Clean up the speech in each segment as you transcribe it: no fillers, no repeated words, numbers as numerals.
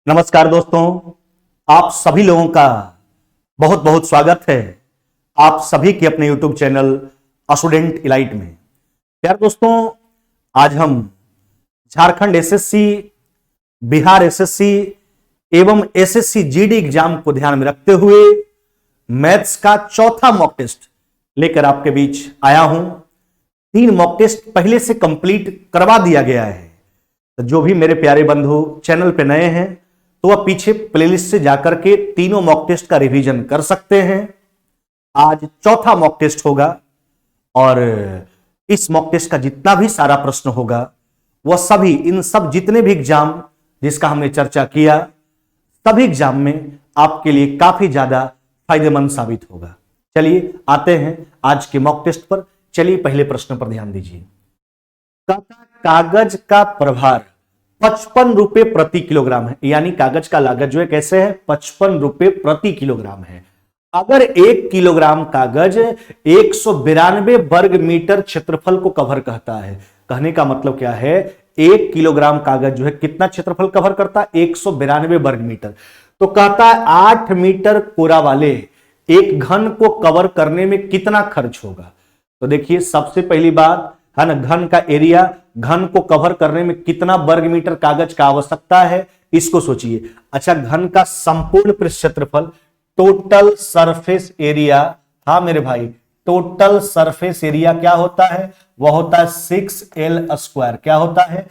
नमस्कार दोस्तों, आप सभी लोगों का बहुत बहुत स्वागत है आप सभी के अपने YouTube चैनल स्टूडेंट इलाइट में। प्यार दोस्तों, आज हम झारखंड एसएससी, बिहार एसएससी एवं एसएससी जीडी एग्जाम को ध्यान में रखते हुए मैथ्स का चौथा मॉक टेस्ट लेकर आपके बीच आया हूं। 3 मॉक टेस्ट पहले से कंप्लीट करवा दिया गया है। तो जो भी मेरे प्यारे बंधु चैनल पे नए हैं तो वह पीछे प्लेलिस्ट से जाकर के तीनों मॉक टेस्ट का रिवीजन कर सकते हैं। आज चौथा मॉक टेस्ट होगा और इस मॉक टेस्ट का जितना भी सारा प्रश्न होगा वह सभी इन सब जितने भी एग्जाम जिसका हमने चर्चा किया सभी एग्जाम में आपके लिए काफी ज्यादा फायदेमंद साबित होगा। चलिए आते हैं आज के मॉक टेस्ट पर। चलिए पहले प्रश्न पर ध्यान दीजिए। कागज का प्रभार 55 रुपए प्रति किलोग्राम है, यानी कागज का लागत जो है कैसे है 55 रुपए प्रति किलोग्राम है। अगर 1 किलोग्राम कागज 192 वर्ग मीटर क्षेत्रफल को कवर करता है, कहने का मतलब क्या है 1 किलोग्राम कागज जो है कितना क्षेत्रफल कवर करता है 192 वर्ग मीटर। तो कहता है 8 मीटर कोरा वाले एक घन को कवर करने में कितना खर्च होगा। तो देखिए सबसे पहली बात है ना, घन का एरिया, घन को कवर करने में कितना वर्ग मीटर कागज का आवश्यकता है इसको सोचिए। अच्छा, घन का संपूर्ण पृष्ठ क्षेत्रफल टोटल सरफेस एरिया, हाँ मेरे भाई टोटल सरफेस एरिया क्या होता है, वह होता है 6L स्क्वायर। क्या होता है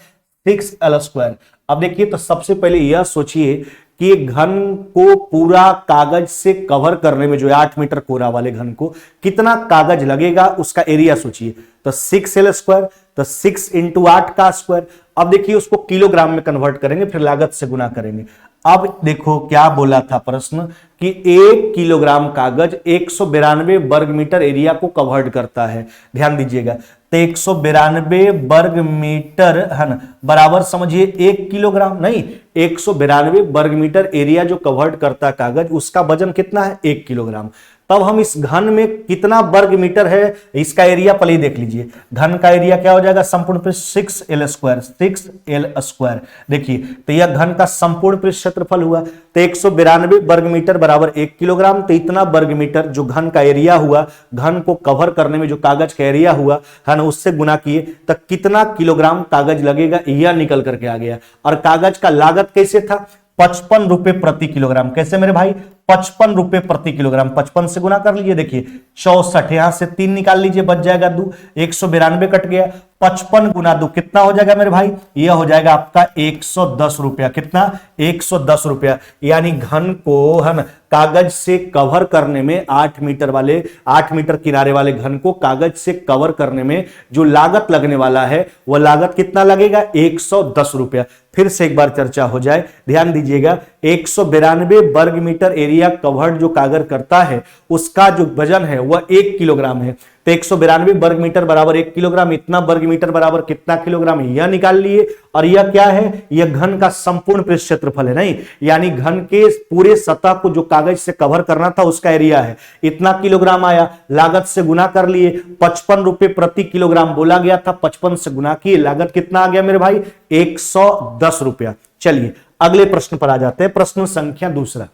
6L स्क्वायर। अब देखिए तो सबसे पहले यह सोचिए कि घन को पूरा कागज से कवर करने में जो 8 मीटर कोरा वाले घन को कितना कागज लगेगा उसका एरिया सोचिए। तो 6L स्क्वायर, तो 6 इंटू 8 का स्क्वायर। अब देखिए उसको किलोग्राम में कन्वर्ट करेंगे, फिर लागत से गुना करेंगे। अब देखो क्या बोला था प्रश्न कि 1 किलोग्राम कागज 192 वर्ग मीटर एरिया को कवर्ड करता है। ध्यान दीजिएगा, तो 192 वर्ग मीटर है ना, बराबर समझिए 1 किलोग्राम नहीं, 192 वर्ग मीटर एरिया जो कवर्ड करता है कागज उसका वजन कितना है 1 किलोग्राम। तब हम इस घन में कितना वर्ग मीटर है इसका एरिया पहले ही देख लीजिए। घन का एरिया क्या हो जाएगा संपूर्ण पृष्ठ 6L स्क्वायर, 6L स्क्वायर। देखिए तो यह घन का संपूर्ण पृष्ठ क्षेत्रफल हुआ, तो 192 वर्ग मीटर बराबर 1 किलोग्राम। तो इतना वर्ग मीटर जो घन का एरिया हुआ, घन को कवर करने में जो कागज का एरिया हुआ है ना, उससे गुना किए तो कितना किलोग्राम कागज लगेगा यह निकल करके आ गया। और कागज का लागत कैसे था 55 रुपए प्रति किलोग्राम। कैसे मेरे भाई 55 रुपए प्रति किलोग्राम। 55 से गुना कर लीजिए, देखिए 64, यहां से 3 निकाल लीजिए बच जाएगा 2, 192 कट गया, 55 गुना 2 कितना हो जाएगा मेरे भाई, यह हो जाएगा आपका 110 रुपया। कितना 110 रुपया। यानी घन को है ना कागज से कवर करने में 8 मीटर किनारे वाले घन को कागज से कवर करने में जो लागत लगने वाला है वह लागत कितना लगेगा 110 रुपया। फिर से एक बार चर्चा हो जाए, ध्यान दीजिएगा 192 वर्ग मीटर एरिया कवर्ड जो कागज करता है उसका जो वजन है वह 1 किलोग्राम है। तो 192 वर्ग मीटर बराबर 1 किलोग्राम, इतना वर्ग मीटर बराबर कितना किलोग्राम यह निकाल लिए। और यह क्या है, यह घन का संपूर्ण पृष्ठ क्षेत्रफल है, नहीं यानी घन के पूरे सतह को जो कागज से कवर करना था उसका एरिया है, इतना किलोग्राम आया। लागत से गुना कर लिए, 55 रुपए प्रति किलोग्राम बोला गया था, 55 से गुना किए, लागत कितना आ गया मेरे भाई 110 रुपया। चलिए अगले प्रश्न पर आ जाते हैं। प्रश्न संख्या दूसरा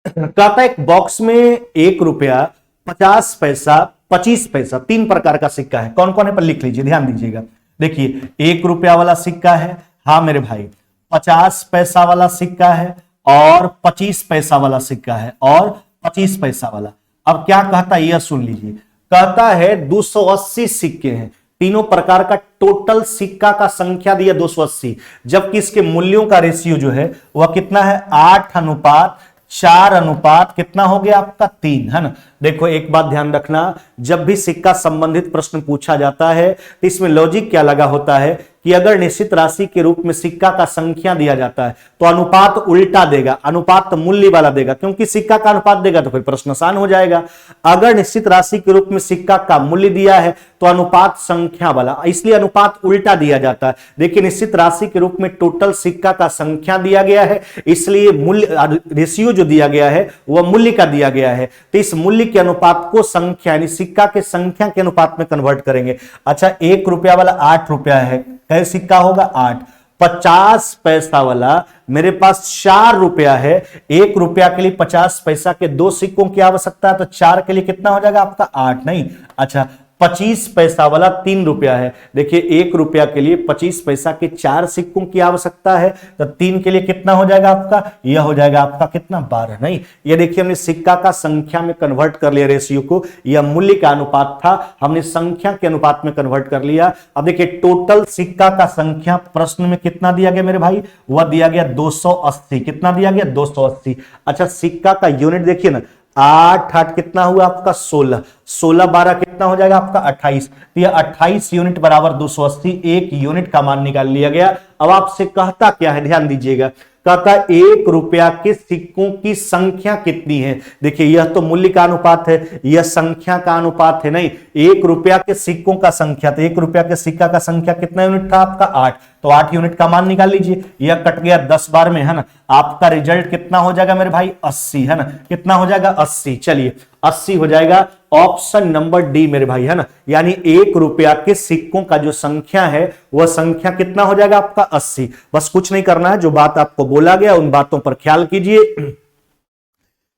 कहता है एक बॉक्स में 1 रुपया 50 पैसा 25 पैसा 3 प्रकार का सिक्का है। कौन कौन है पर लिख लीजिए, ध्यान दीजिएगा। देखिए 1 रुपया वाला सिक्का है, हाँ मेरे भाई 50 पैसा वाला सिक्का है और 25 पैसा वाला सिक्का है और 25 पैसा वाला। अब क्या कहता है यह सुन लीजिए। कहता है 280 सिक्के हैं, तीनों प्रकार का टोटल सिक्का का संख्या दिया 280, जबकि इसके मूल्यों का रेशियो जो है वह कितना है 8:4 कितना हो गया आपका 3, है ना। देखो एक बात ध्यान रखना, जब भी सिक्का संबंधित प्रश्न पूछा जाता है तो इसमें लॉजिक क्या लगा होता है कि अगर निश्चित राशि के रूप में सिक्का का संख्या दिया जाता है तो अनुपात उल्टा देगा, अनुपात मूल्य वाला देगा, क्योंकि सिक्का का अनुपात देगा तो फिर प्रश्न आसान हो जाएगा। अगर निश्चित राशि के रूप में सिक्का का मूल्य दिया है तो अनुपात संख्या वाला, इसलिए अनुपात उल्टा दिया जाता है। देखिए निश्चित राशि के रूप में टोटल सिक्का का संख्या दिया गया है, इसलिए मूल्य रेशियो जो दिया गया है वह मूल्य का दिया गया है। तो इस मूल्य के अनुपात को संख्या यानी सिक्का के संख्या के अनुपात में कन्वर्ट करेंगे। अच्छा 1 रुपया वाला 8 रुपया है, कैसे सिक्का होगा 8, 50 पैसा वाला मेरे पास 4 रुपया है, 1 रुपया के लिए 50 पैसा के 2 सिक्कों की आवश्यकता है, तो 4 के लिए कितना हो जाएगा आपका 8, नहीं, अच्छा 25 पैसा वाला 3 रुपया है, देखिए 1 रुपया के लिए 25 पैसा के 4 सिक्कों की आवश्यकता है, तो 3 के लिए कितना हो जाएगा आपका, यह हो जाएगा आपका कितना 12, नहीं, ये देखिए हमने सिक्का का संख्या में कन्वर्ट कर लिया रेशियो को, यह मूल्य का अनुपात था, हमने संख्या के अनुपात में कन्वर्ट कर लिया। अब देखिए टोटल सिक्का का संख्या प्रश्न में कितना दिया गया मेरे भाई, वह दिया गया 280, कितना दिया गया 280। अच्छा सिक्का का यूनिट देखिए ना, 8 8 कितना हुआ आपका 16, 16 12 कितना हो जाएगा आपका 28, तो यह 28 यूनिट बराबर 280, 1 यूनिट का मान निकाल लिया गया। अब आपसे कहता क्या है, ध्यान दीजिएगा, कहता 1 रुपया के सिक्कों की संख्या कितनी है। देखिए यह तो मूल्य का अनुपात है, यह संख्या का अनुपात है, नहीं 1 रुपया के सिक्कों का संख्या, तो 1 रुपया के सिक्का का संख्या कितना यूनिट था आपका 8, तो 8 यूनिट का मान निकाल लीजिए, यह कट गया 10 बार में, है ना, आपका रिजल्ट कितना हो जाएगा मेरे भाई 80, है ना, कितना हो जाएगा 80, चलिए 80 हो जाएगा ऑप्शन नंबर डी मेरे भाई, है ना, यानी 1 रुपया के सिक्कों का जो संख्या है वह संख्या कितना हो जाएगा आपका 80। बस कुछ नहीं करना है, जो बात आपको बोला गया उन बातों पर ख्याल कीजिए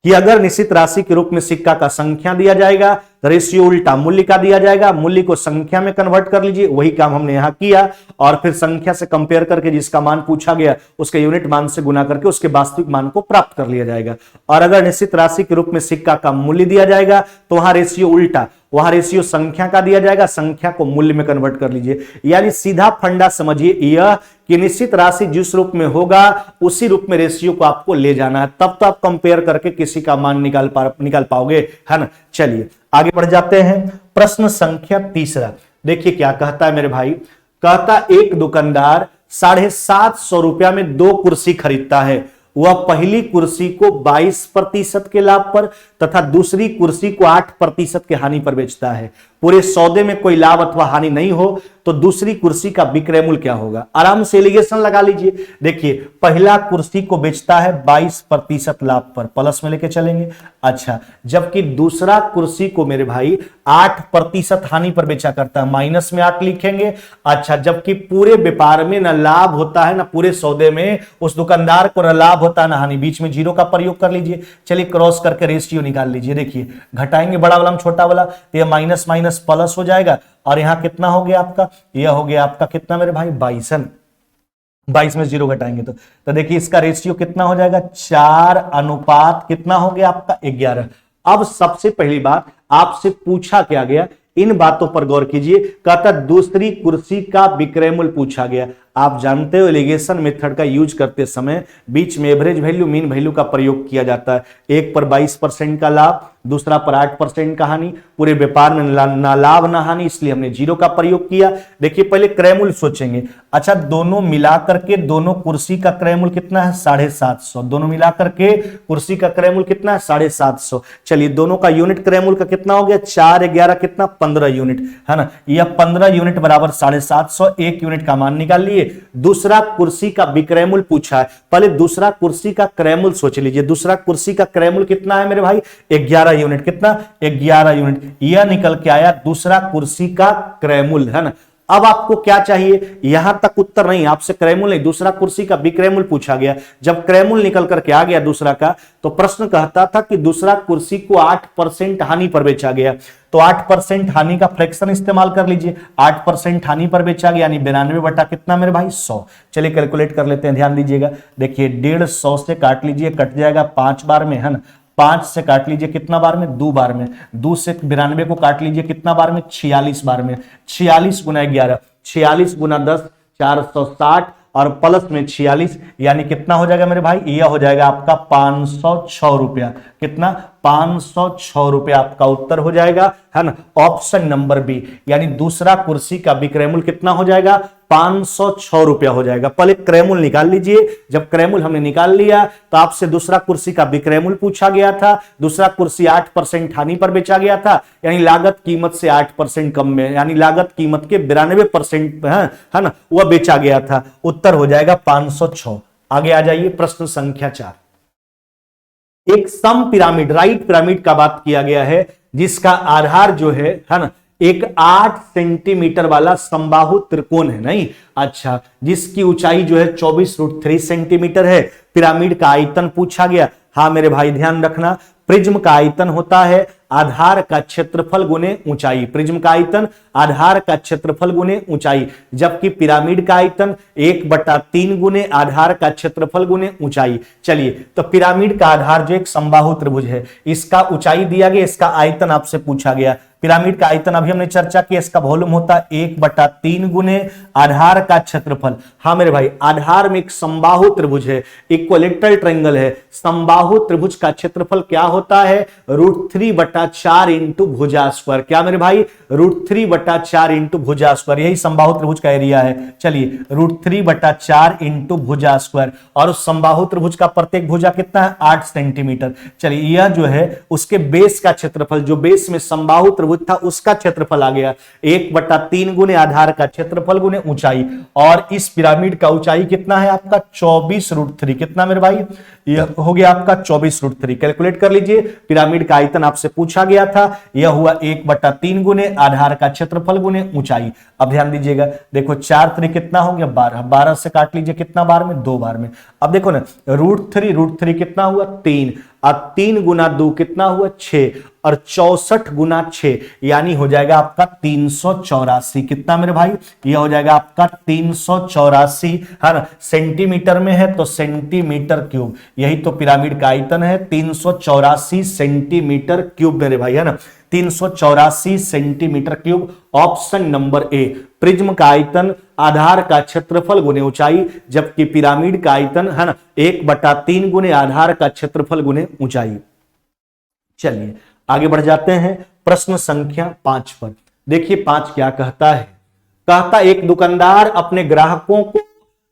कि अगर निश्चित राशि के रूप में सिक्का का संख्या दिया जाएगा तो रेशियो उल्टा मूल्य का दिया जाएगा, मूल्य को संख्या में कन्वर्ट कर लीजिए, वही काम हमने यहां किया, और फिर संख्या से कंपेयर करके जिसका मान पूछा गया उसके यूनिट मान से गुना करके उसके वास्तविक मान को प्राप्त कर लिया जाएगा। और अगर निश्चित राशि के रूप में सिक्का का मूल्य दिया जाएगा तो वहां रेशियो उल्टा, वहां रेशियो संख्या का दिया जाएगा, संख्या को मूल्य में कन्वर्ट कर लीजिए। यानी सीधा फंडा समझिए यह कि निश्चित राशि जिस रूप में होगा उसी रूप में रेशियो को आपको ले जाना है, तब तो आप कंपेयर करके किसी का मान निकाल पाओगे, है ना। चलिए आगे बढ़ जाते हैं, प्रश्न संख्या 3। देखिए क्या कहता है मेरे भाई, कहता एक दुकानदार 750 रुपया में 2 कुर्सी खरीदता है, वह पहली कुर्सी को 22% के लाभ पर तथा दूसरी कुर्सी को 8% के हानि पर बेचता है। पूरे सौदे में कोई लाभ अथवा हानि नहीं हो तो दूसरी कुर्सी का विक्रय मूल्य क्या होगा। आराम से एलिगेशन लगा लीजिए। देखिए पहला कुर्सी को बेचता है 22% लाभ पर, प्लस में लेके चलेंगे। अच्छा, जबकि दूसरा कुर्सी को मेरे भाई 8% हानि पर बेचा करता है, माइनस में 8 लिखेंगे। अच्छा, जबकि पूरे व्यापार में ना लाभ होता है, ना पूरे सौदे में उस दुकानदार को ना लाभ होता है ना हानि, बीच में 0 का प्रयोग कर लीजिए। चलिए क्रॉस करके रेशियो निकाल लीजिए। देखिए घटाएंगे बड़ा वाला छोटा वाला तो ये माइनस माइनस प्लस हो जाएगा, और यहां कितना हो गया आपका, यह हो गया आपका कितना मेरे भाई 22, 22 में 0 घटाएंगे तो देखिए इसका रेशियो कितना हो जाएगा 4 अनुपात कितना हो गया आपका 11। अब सबसे पहली बात आपसे पूछा क्या गया, इन बातों पर गौर कीजिए। कहता दूसरी कुर्सी का विक्रय मूल्य पूछा गया। आप जानते हो एलिगेशन मेथड का यूज करते समय बीच में एवरेज वैल्यू मीन वैल्यू का प्रयोग किया जाता है। एक पर 22% का लाभ, दूसरा पर 8% का हानि, पूरे व्यापार में ना लाभ ना हानि, इसलिए हमने 0 का प्रयोग किया। देखिए पहले क्रय मूल्य सोचेंगे। अच्छा, दोनों मिलाकर के दोनों कुर्सी का क्रय मूल्य कितना है 750, दोनों मिलाकर के कुर्सी का क्रय मूल्य कितना है 750। चलिए दोनों का यूनिट क्रय मूल्य का कितना हो गया 4 11 कितना 15 यूनिट, है ना। यह 15 यूनिट बराबर 750, 1 यूनिट का मान निकाल लिए। दूसरा कुर्सी का विक्रय मूल्य पूछा है, पहले दूसरा कुर्सी का क्रय मूल्य सोच लीजिए। दूसरा कुर्सी का क्रय मूल्य कितना है मेरे भाई 11 यूनिट, कितना 11 यूनिट, यह निकल के आया दूसरा कुर्सी का क्रय मूल्य, है ना। अब आपको क्या चाहिए, यहां तक उत्तर नहीं, आपसे क्रय मूल्य नहीं, दूसरा कुर्सी का विक्रय मूल्य पूछा गया। जब क्रय मूल्य निकल करके आ गया दूसरा का, तो प्रश्न कहता था कि दूसरा कुर्सी को 8% हानि पर बेचा गया, तो 8% हानि का फ्रैक्शन इस्तेमाल कर लीजिए। 8% हानि पर बेचा गया यानी 92 बटा कितना मेरे भाई 100। चलिए कैलकुलेट कर लेते हैं, ध्यान दीजिएगा। देखिए 150 से काट लीजिए, कट जाएगा 5 बार में, है ना। 5 से काट लीजिए कितना बार में 2 बार में, 2 से 92 को काट लीजिए कितना बार में 46 बार में। 46 गुना 11, 46 गुना 10 460, और प्लस में 46 यानी कितना हो जाएगा मेरे भाई, यह हो जाएगा आपका 506 रुपया। कितना 506 रुपया आपका उत्तर हो जाएगा, है ना। ऑप्शन नंबर बी, यानी दूसरा कुर्सी का विक्रय मूल्य कितना हो जाएगा 506 रुपया हो जाएगा। पहले क्रय मूल्य निकाल लीजिए। जब क्रय मूल्य हमने निकाल लिया तो आपसे दूसरा कुर्सी का विक्रय मूल्य पूछा गया था। दूसरा कुर्सी 8% हानि पर बेचा गया था, यानी लागत कीमत से 8% कम में, यानी लागत कीमत के 92% है ना, वह बेचा गया था। उत्तर हो जाएगा 506। आगे आ जाइए, प्रश्न संख्या 4। एक सम पिरामिड, राइट पिरामिड का बात किया गया है, जिसका आधार जो है ना, एक 8 सेंटीमीटर वाला समबाहु त्रिकोण है, नहीं? अच्छा, जिसकी ऊंचाई जो है 24√3 सेंटीमीटर है। पिरामिड का आयतन पूछा गया। हाँ मेरे भाई ध्यान रखना, प्रिज्म का आयतन होता है आधार का क्षेत्रफल गुने ऊंचाई। प्रिज्म का आयतन आधार का क्षेत्रफल गुने ऊंचाई, जबकि पिरामिड का आयतन 1/3 गुने आधार का क्षेत्रफल गुने ऊंचाई। चलिए, तो पिरामिड का आधार जो एक समबाहु त्रिभुज है, इसका ऊंचाई दिया गया, इसका आयतन आपसे पूछा गया। पिरामिड का आयतन अभी हमने चर्चा की, इसका वॉल्यूम होता है 1/3 गुने आधार का क्षेत्रफल। हाँ मेरे भाई, आधार में एक समबाहु त्रिभुज है, इक्विलेटरल ट्रायंगल है। समबाहु त्रिभुज का क्षेत्रफल क्या होता है? √3/4 इंटू भुजा स्क्वायर। क्या मेरे भाई? √3/4 इंटू भुजा स्क्वायर, यही समबाहु त्रिभुज का एरिया है। चलिए, √3/4 इंटू भुजा स्क्वायर, और उस समबाहु त्रिभुज का प्रत्येक भुजा कितना है? 8 सेंटीमीटर। चलिए, यह जो है उसके बेस का क्षेत्रफल, जो बेस में समबाहु त्रिभुज था उसका क्षेत्रफल आ गया 1/3 गुने आधार का क्षेत्रफल गुने ऊंचाई। और इस पिरामिड का ऊंचाई कितना है आपका? 24√3। कितना मेरे भाई? यह हो गया आपका 24√3। कैलकुलेट कर लीजिए। पिरामिड का आयतन आपसे पूछा गया था, यह हुआ 1/3 गुने आधार का क्षेत्रफल गुने ऊंचाई। अब ध्यान दीजिएगा, देखो 4×3 कितना हो गया? 12। 12 से काट लीजिए, कितना बार में? 2 बार में। अब देखो ना, √3 कितना हुआ? 3, और 3 गुना 2 कितना हुआ? 6, और 64 गुना 6 यानी हो जाएगा आपका 384। कितना मेरे भाई? यह हो जाएगा आपका 384, है ना? सेंटीमीटर में है तो सेंटीमीटर क्यूब, यही तो पिरामिड का आयतन है, 384 सेंटीमीटर क्यूब मेरे भाई, है ना? 384 centimetre cube. Option number A, prism का आयतन आधार का क्षेत्रफल गुने ऊंचाई, जबकि पिरामिड का आयतन, है ना, 1/3 गुने आधार का क्षेत्रफल गुने ऊंचाई। चलिए आगे बढ़ जाते हैं प्रश्न संख्या 5 पर। देखिए 5 क्या कहता है? कहता एक दुकानदार अपने ग्राहकों को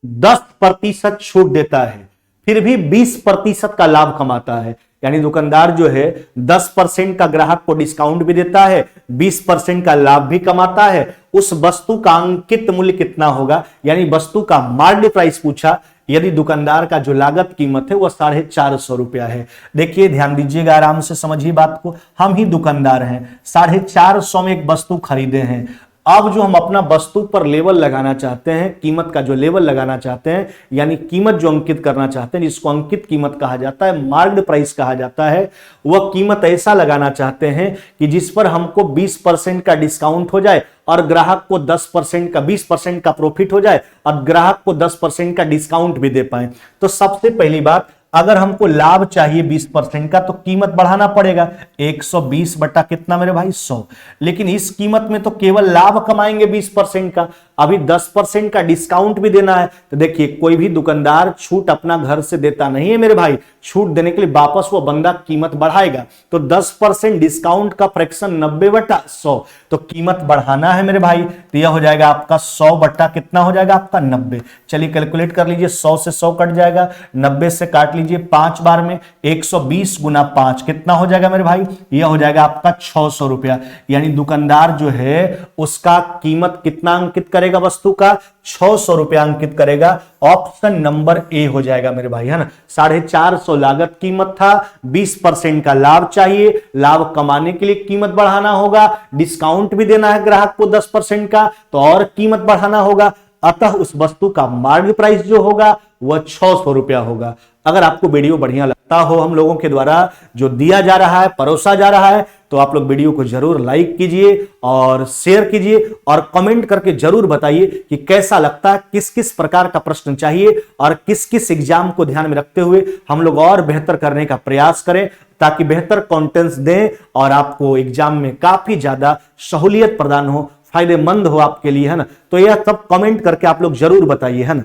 10% छूट देता है, फिर भी 20% का लाभ कमाता है। यानी दुकानदार जो है 10% का ग्राहक को डिस्काउंट भी देता है, 20% का लाभ भी कमाता है। उस वस्तु का अंकित मूल्य कितना होगा? यानी वस्तु का मार्केट प्राइस पूछा। यदि दुकानदार का जो लागत कीमत है वह 450 रुपया है। देखिए ध्यान दीजिएगा, आराम से समझिए बात को। हम ही दुकानदार हैं, 450 में एक वस्तु खरीदे हैं। अब जो हम अपना वस्तु पर लेवल लगाना चाहते हैं, कीमत का जो लेवल लगाना चाहते हैं, यानी कीमत जो अंकित करना चाहते हैं, जिसको अंकित कीमत कहा जाता है, मार्क्ड प्राइस कहा जाता है, वह कीमत ऐसा लगाना चाहते हैं कि जिस पर हमको 20% का डिस्काउंट हो जाए और ग्राहक को 10% का 20% का प्रॉफिट हो जाए और ग्राहक को 10% का डिस्काउंट भी दे पाए। तो सबसे पहली बात, अगर हमको लाभ चाहिए 20% का तो कीमत बढ़ाना पड़ेगा। 120 बटा कितना मेरे भाई? 100। लेकिन इस कीमत में तो केवल लाभ कमाएंगे 20% का, अभी 10% का डिस्काउंट भी देना है। तो देखिए कोई भी दुकानदार छूट अपना घर से देता नहीं है मेरे भाई। छूट देने के लिए वापस वो बंदा कीमत बढ़ाएगा। तो 10% डिस्काउंट का फ्रैक्शन 90 बटा 100, तो कीमत बढ़ाना है मेरे भाई। तो यह हो जाएगा आपका 100 बटा कितना हो जाएगा आपका? 90। चलिए कैलकुलेट कर लीजिए, 100 से 100 कट जाएगा, 90 से काट लीजिए 5 बार में, 120 गुना 5 कितना हो जाएगा मेरे भाई? यह हो जाएगा आपका 600 रुपया। यानी दुकानदार जो है उसका कीमत कितना अंकित करेगा? वस्तु का 600 रुपया अंकित करेगा। ऑप्शन नंबर ए हो जाएगा मेरे भाई, है ना? 450 लागत कीमत था, 20% का लाभ चाहिए, लाभ कमाने के लिए कीमत बढ़ाना होगा, डिस्काउंट भी देना है ग्राहक को 10% का, तो और कीमत बढ़ाना होगा। अतः उस वस्तु का मार्केट प्राइस जो होगा वह 600 रुपया होगा। अगर आपको वीडियो बढ़िया लगता हो, हम लोगों के द्वारा जो दिया जा रहा है, परोसा जा रहा है, तो आप लोग वीडियो को जरूर लाइक कीजिए और शेयर कीजिए और कमेंट करके जरूर बताइए कि कैसा लगता है, किस किस प्रकार का प्रश्न चाहिए और किस किस एग्जाम को ध्यान में रखते हुए हम लोग और बेहतर करने का प्रयास करें, ताकि बेहतर कंटेंट्स दें और आपको एग्जाम में काफी ज्यादा सहूलियत प्रदान हो, फायदेमंद हो आपके लिए, है ना? तो यह सब कमेंट करके आप लोग जरूर बताइए, है ना?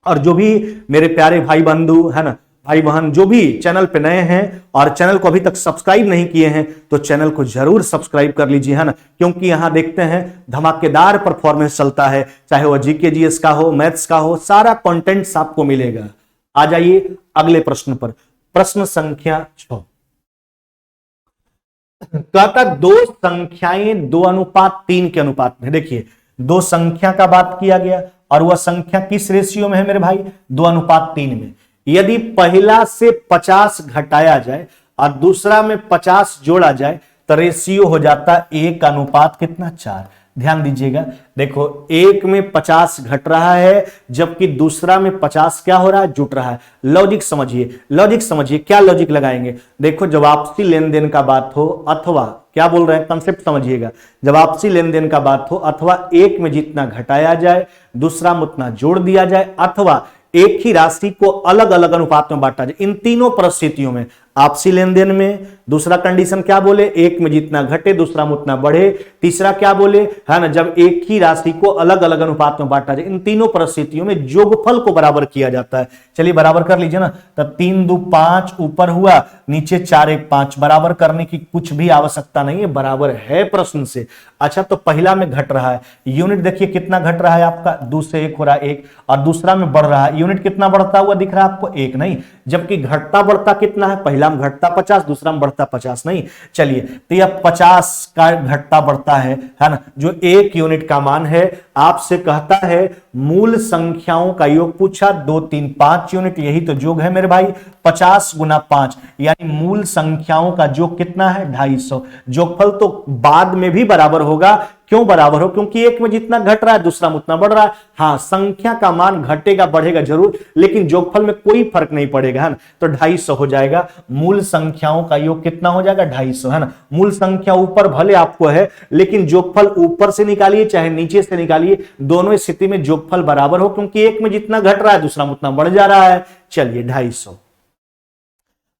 और जो भी मेरे प्यारे भाई बंधु, है ना, भाई बहन, जो भी चैनल पे नए हैं और चैनल को अभी तक सब्सक्राइब नहीं किए हैं, तो चैनल को जरूर सब्सक्राइब कर लीजिए, है ना? क्योंकि यहां देखते हैं धमाकेदार परफॉर्मेंस चलता है, चाहे वह जीके जीएस का हो, मैथ्स का हो, सारा कंटेंट्स आपको मिलेगा। आ जाइए अगले प्रश्न पर। प्रश्न संख्या 6 कहता दो संख्याएं 2:3 के अनुपात में। देखिए दो संख्या का बात किया गया और वह संख्या किस रेशियो में है मेरे भाई? 2:3 में। यदि पहला से 50 घटाया जाए और दूसरा में 50 जोड़ा जाए तो रेशियो हो जाता 1 कितना 4। ध्यान दीजिएगा, देखो एक में 50 घट रहा है जबकि दूसरा में 50 क्या हो रहा है, जुट रहा है। लॉजिक समझिए, लॉजिक समझिए, क्या लॉजिक लगाएंगे। देखो जब आपसी लेन देन का बात हो अथवा क्या बोल रहे हैं, कंसेप्ट समझिएगा। जब आपसी लेन देन का बात हो अथवा एक में जितना घटाया जाए दूसरा में उतना जोड़ दिया जाए अथवा एक ही राशि को अलग अलग अनुपात में बांटा जाए, इन तीनों परिस्थितियों में आपसी लेन देन में दूसरा कंडीशन क्या बोले, एक में जितना घटे दूसरा में उतना बढ़े, तीसरा क्या बोले है ना, जब एक ही राशि को अलग अलग अनुपात में बांटा जाए, इन तीनों परिस्थितियों में जोगफल को बराबर किया जाता है। चलिए बराबर कर लीजिए ना, तब 3 2 5 ऊपर हुआ, नीचे 4 1 5, बराबर करने की कुछ भी आवश्यकता नहीं है, बराबर है प्रश्न से। अच्छा तो पहला में घट रहा है, यूनिट देखिए कितना घट रहा है आपका, 2 से 1 हो रहा है 1, और दूसरा में बढ़ रहा है, यूनिट कितना बढ़ता हुआ दिख रहा है आपको 1 नहीं, जबकि घटता बढ़ता कितना है, पहला में घटता 50 दूसरा में बढ़ता 50 नहीं। चलिए तो यह 50 का घटता बढ़ता है ना, जो 1 यूनिट का मान है, आपसे कहता है मूल संख्याओं का योग पूछा, 2 3 5 यूनिट, यही तो योग है मेरे भाई, 50 गुना 5 यानी मूल संख्याओं का योग कितना है 250। जोगफल तो बाद में भी बराबर होगा, क्यों बराबर हो, क्योंकि एक में जितना घट रहा है दूसरा में उतना बढ़ रहा है। हाँ संख्या का मान घटेगा बढ़ेगा जरूर, लेकिन जोगफल में कोई फर्क नहीं पड़ेगा है ना, तो 250 हो जाएगा। मूल संख्याओं का योग कितना हो जाएगा 250 है ना, मूल संख्या ऊपर भले आपको है लेकिन जोगफल ऊपर से निकालिए चाहे नीचे से निकालिए, दोनों स्थिति में जोगफल बराबर हो, क्योंकि एक में जितना घट रहा है दूसरा में उतना बढ़ जा रहा है। चलिए 250।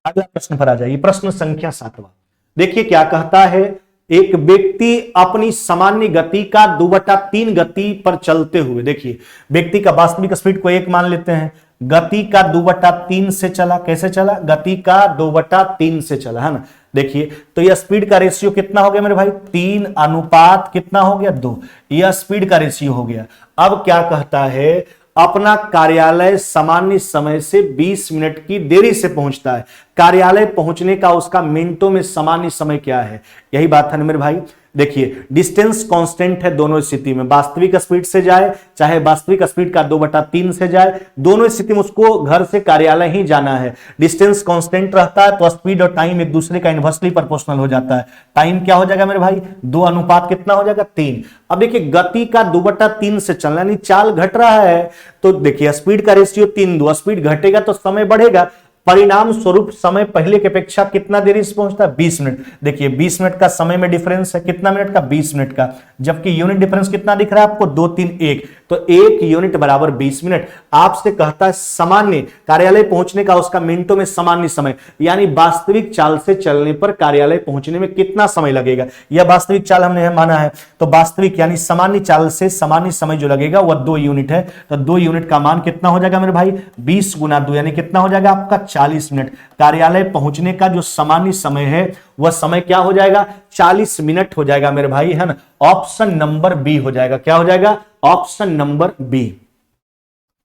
अगला प्रश्न पर आ जाइए, प्रश्न संख्या 7वां। देखिए क्या कहता है, एक व्यक्ति अपनी सामान्य गति का 2/3 गति पर चलते हुए, देखिए व्यक्ति का वास्तविक स्पीड को 1 मान लेते हैं, गति का 2/3 से चला, कैसे चला, गति का 2/3 से चला है ना। देखिए तो यह स्पीड का रेशियो कितना हो गया मेरे भाई, 3 अनुपात कितना हो गया 2, यह स्पीड का रेशियो हो गया। अब क्या कहता है, अपना कार्यालय सामान्य समय से 20 मिनट की देरी से पहुंचता है, कार्यालय पहुंचने का उसका मिनटों में सामान्य समय क्या है, यही बात है ना मेरे भाई। देखिए डिस्टेंस कांस्टेंट है दोनों स्थिति में, वास्तविक स्पीड से जाए चाहे वास्तविक स्पीड का 2/3 से जाए, दोनों स्थिति में उसको घर से कार्यालय ही जाना है। डिस्टेंस कांस्टेंट रहता है तो स्पीड और टाइम एक दूसरे का इनवर्सली प्रोपोर्शनल हो जाता है। टाइम क्या हो जाएगा मेरे भाई, 2 अनुपात कितना हो जाएगा 3। अब देखिए गति का 2/3 से चलना यानी चाल घट रहा है, तो देखिए स्पीड का रेशियो 3 2, स्पीड घटेगा तो समय बढ़ेगा, परिणाम स्वरूप समय पहले की अपेक्षा कितना देरी से पहुंचता है 20 मिनट। देखिए 20 मिनट का समय में डिफरेंस है, कितना मिनट का 20 मिनट का, जबकि यूनिट डिफरेंस कितना दिख रहा है आपको 2 3 1, तो 1 यूनिट बराबर 20 मिनट। आपसे कहता है सामान्य कार्यालय पहुंचने का उसका मिनटों में सामान्य समय, यानी वास्तविक चाल से चलने पर कार्यालय पहुंचने में कितना समय लगेगा, यह वास्तविक चाल हमने माना है, तो वास्तविक यानी सामान्य चाल से सामान्य समय जो लगेगा वह 2 यूनिट है, तो 2 यूनिट का मान कितना हो जाएगा मेरे भाई 20 गुना 2 यानी कितना हो जाएगा आपका 40 मिनट। कार्यालय पहुंचने का जो सामान्य समय है वह समय क्या हो जाएगा 40 मिनट हो जाएगा मेरे भाई है ना। ऑप्शन नंबर बी हो जाएगा, क्या हो जाएगा ऑप्शन नंबर बी।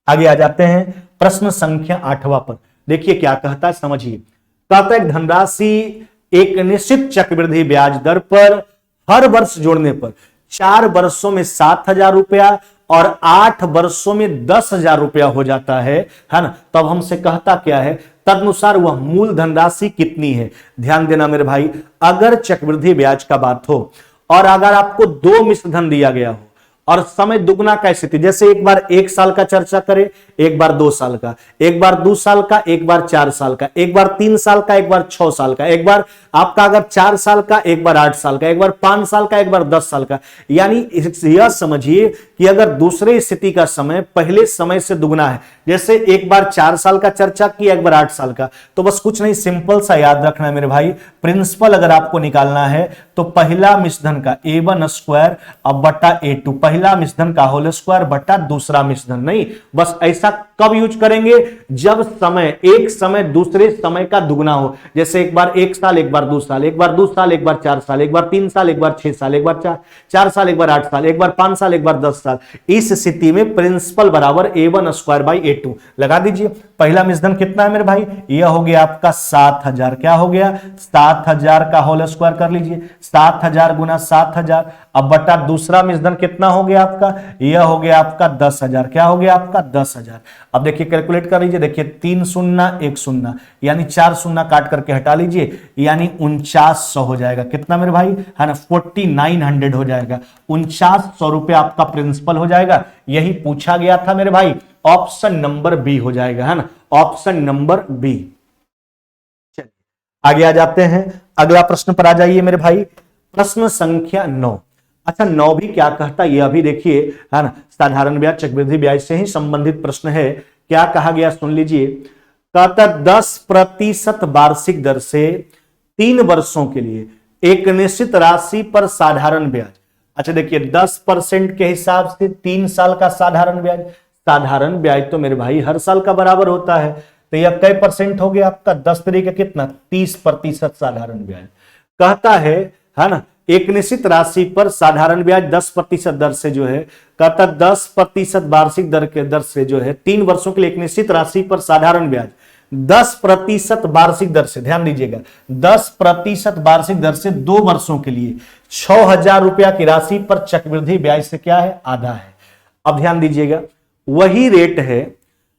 आगे आ जाते हैं प्रश्न संख्या 8वां पर। देखिए क्या कहता है समझिए, कहता है धनराशि एक निश्चित चक्रवृद्धि ब्याज दर पर हर वर्ष जोड़ने पर 4 वर्षों में 7,000 रुपया और 8 वर्षों में 10,000 रुपया हो जाता है ना। तब हमसे कहता क्या है, तदनुसार वह मूल धनराशि कितनी है। ध्यान देना मेरे भाई, अगर चक्रवृद्धि ब्याज का बात हो और अगर आपको 2 मिश्र धन दिया गया हो और समय दुगना का स्थिति, जैसे एक बार 1 साल का चर्चा करें, एक बार 2 साल का, एक बार 2 साल का, एक बार 4 साल का, एक बार 3 साल का, एक बार 6 साल का, एक बार आपका अगर 4 साल का, एक बार 8 साल का, एक बार 5 साल का, एक बार 10 साल का, यानी यह समझिए कि अगर दूसरे स्थिति का समय पहले समय से दुगना है, जैसे एक बार 4 साल का चर्चा किया, एक बार 8 साल का, तो बस कुछ नहीं सिंपल सा याद रखना है मेरे भाई, प्रिंसिपल अगर आपको निकालना है तो पहला मिश्रधन का a1 स्क्वायर अब बटा a2, पहला मिश्रधन का होल स्क्वायर बटा दूसरा मिश्रधन, नहीं बस ऐसा कब यूज करेंगे जब समय एक समय दूसरे समय का दुगना हो, जैसे एक बार 1 साल, एक बार 2 साल, एक बार 2 साल, एक बार 4 साल, एक बार 3 साल, एक बार 6 साल, एक बार 4 साल, एक बार 8 साल, एक बार 5 साल, एक बार 10 साल। इस स्थिति में प्रिंसिपल बराबर a1 स्क्वायर बाई a2 लगा दीजिए। पहला मिश्रधन कितना है मेरे भाई, यह हो गया आपका 7,000, क्या हो गया 7,000 का होल स्क्वायर कर लीजिए, 7,000 गुना 7,000, अब बटा दूसरा मिश्रधन कितना हो गया आपका, यह हो गया आपका 10,000, क्या हो गया आपका 10,000। अब देखिए कैलकुलेट कर लीजिए, देखिए 3 शून्य 1 शून्य यानी 4 शून्य काट करके हटा लीजिए, यानी 4900 हो जाएगा। कितना मेरे भाई, है ना, 4900 हो जाएगा। 4900 रुपये आपका प्रिंसिपल हो जाएगा। यही पूछा गया था मेरे भाई, ऑप्शन नंबर बी हो जाएगा, है ना, ऑप्शन नंबर बी। चलिए आगे आ जाते हैं, अगला प्रश्न पर आ जाइए मेरे भाई, प्रश्न संख्या 9। अच्छा 9 भी क्या कहता है ये अभी देखिए, है ना, साधारण ब्याज चक्रवृद्धि ब्याज से ही संबंधित प्रश्न है। क्या कहा गया सुन लीजिए, कहता 10% वार्षिक दर से 3 वर्षों के लिए एक निश्चित राशि पर साधारण ब्याज। अच्छा देखिए 10% के हिसाब से 3 साल का साधारण ब्याज, साधारण ब्याज तो मेरे भाई हर साल का बराबर होता है, तो यह कै परसेंट हो गया आपका, 10 तरीके कितना, 30% साधारण ब्याज। कहता है ना, एक निश्चित राशि पर साधारण ब्याज 10% दर से जो है, कहता 10% वार्षिक दर के दर से जो है 3 वर्षों के लिए एक निश्चित राशि पर साधारण ब्याज 10% वार्षिक दर से, ध्यान दीजिएगा 10% वार्षिक दर से 2 वर्षों के लिए 6000 रुपया की राशि पर चक्रवृद्धि ब्याज से क्या है, आधा है। अब ध्यान दीजिएगा वही रेट है,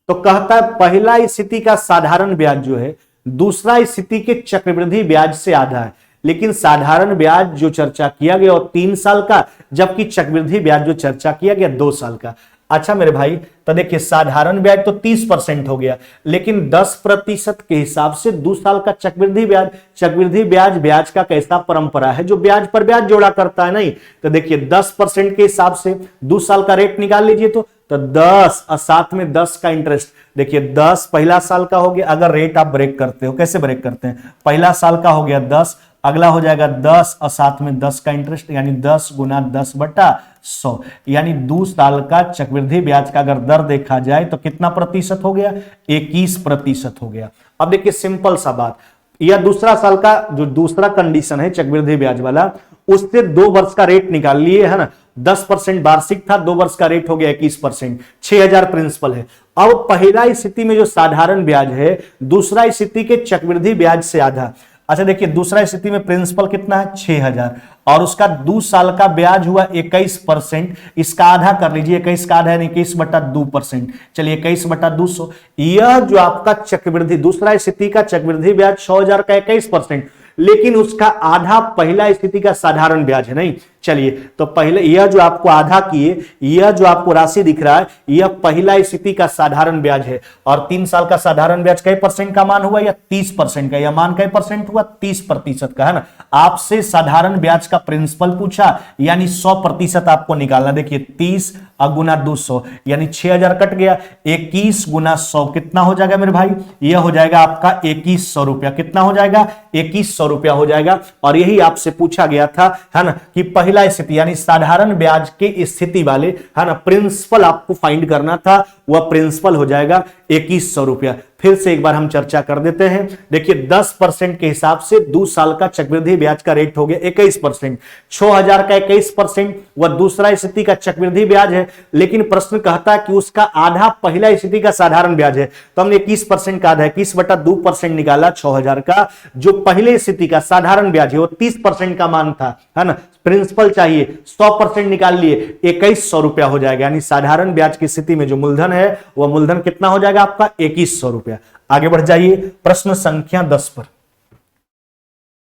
तो कहता है पहला स्थिति का साधारण ब्याज जो है दूसरा स्थिति के चक्रवृद्धि ब्याज से आधा है, लेकिन साधारण ब्याज जो चर्चा किया गया वो 3 साल का, जबकि चक्रवृद्धि ब्याज जो चर्चा किया गया 2 साल का। अच्छा मेरे भाई तो देखिए साधारण ब्याज तो 30% हो गया, लेकिन 10% के हिसाब से 2 साल का चक्रवृद्धि ब्याज, चक्रवृद्धि ब्याज ब्याज का कैसा परंपरा है जो ब्याज पर ब्याज जोड़ा करता है, नहीं तो देखिए 10% के हिसाब से 2 साल का रेट निकाल लीजिए, तो 10 और साथ में 10 का इंटरेस्ट। देखिए 10 पहला साल का हो गया, अगर रेट आप ब्रेक करते हो, कैसे ब्रेक करते हैं, पहला साल का हो गया 10, अगला हो जाएगा 10 और साथ में 10 का इंटरेस्ट, यानी 10 गुना 10/100, यानी 2 साल का चक्रवृद्धि ब्याज का अगर दर देखा जाए तो कितना प्रतिशत हो गया, 21% हो गया। अब देखिए सिंपल सा बात, यह दूसरा साल का जो दूसरा कंडीशन है चक्रवृद्धि ब्याज वाला, उससे 2 वर्ष का रेट निकाल लिए, है ना, 10% वार्षिक था, 2 वर्ष का रेट हो गया 21%, 6000 प्रिंसिपल है। अब पहला स्थिति में जो साधारण ब्याज है दूसरा स्थिति के चक्रवृद्धि ब्याज से आधा। अच्छा देखिए दूसरा स्थिति में प्रिंसिपल कितना है, 6000, और उसका 2 साल का ब्याज हुआ 21%, इसका आधा कर लीजिए, 21 का आधा है 21/2%, चलिए 21/200। यह जो आपका चक्रवृद्धि दूसरा स्थिति का चक्रवृद्धि ब्याज 6000 का 21%, लेकिन उसका आधा पहला स्थिति का साधारण ब्याज है, नहीं चलिए तो पहले यह जो आपको आधा किए, यह जो आपको राशि दिख रहा है यह पहला स्थिति का साधारण ब्याज है, और 3 साल का साधारण ब्याज कै परसेंट का मान हुआ, या 30% का, यह मान कै परसेंट हुआ, 30% का, है ना। आपसे साधारण ब्याज का प्रिंसिपल पूछा, यानी 100% आपको निकालना। देखिए 30 गुना 200 यानी 6000 कट गया, 21 गुना 100 कितना हो जाएगा मेरे भाई, यह हो जाएगा आपका 2100 रुपया। कितना हो जाएगा, 2100 रुपया हो जाएगा। और यही आपसे पूछा गया था, है ना, कि पहला स्थिति यानी साधारण ब्याज के स्थिति वाले, है ना, प्रिंसिपल आपको फाइंड करना था, वह प्रिंसिपल हो जाएगा 2100 रुपया। फिर से एक बार हम चर्चा कर देते हैं। देखिए 10% के हिसाब से 2 साल का चक्रवृद्धि ब्याज का रेट हो गया 21%, 6000 का 21% वह दूसरा स्थिति का चक्रवृद्धि ब्याज है, लेकिन प्रश्न कहता है कि उसका आधा पहला स्थिति का साधारण ब्याज है, तो हमने 21% का आधा 21/2% निकाला 6000 का, जो पहले स्थिति का साधारण ब्याज है वो 30% का मान था, है ना, प्रिंसिपल चाहिए 100% निकाल लिए, 2100 रुपया हो जाएगा। यानी साधारण ब्याज की स्थिति में जो मूलधन है वह मूलधन कितना हो जाएगा आपका, 2100 रुपया। आगे बढ़ जाइए प्रश्न संख्या 10 पर।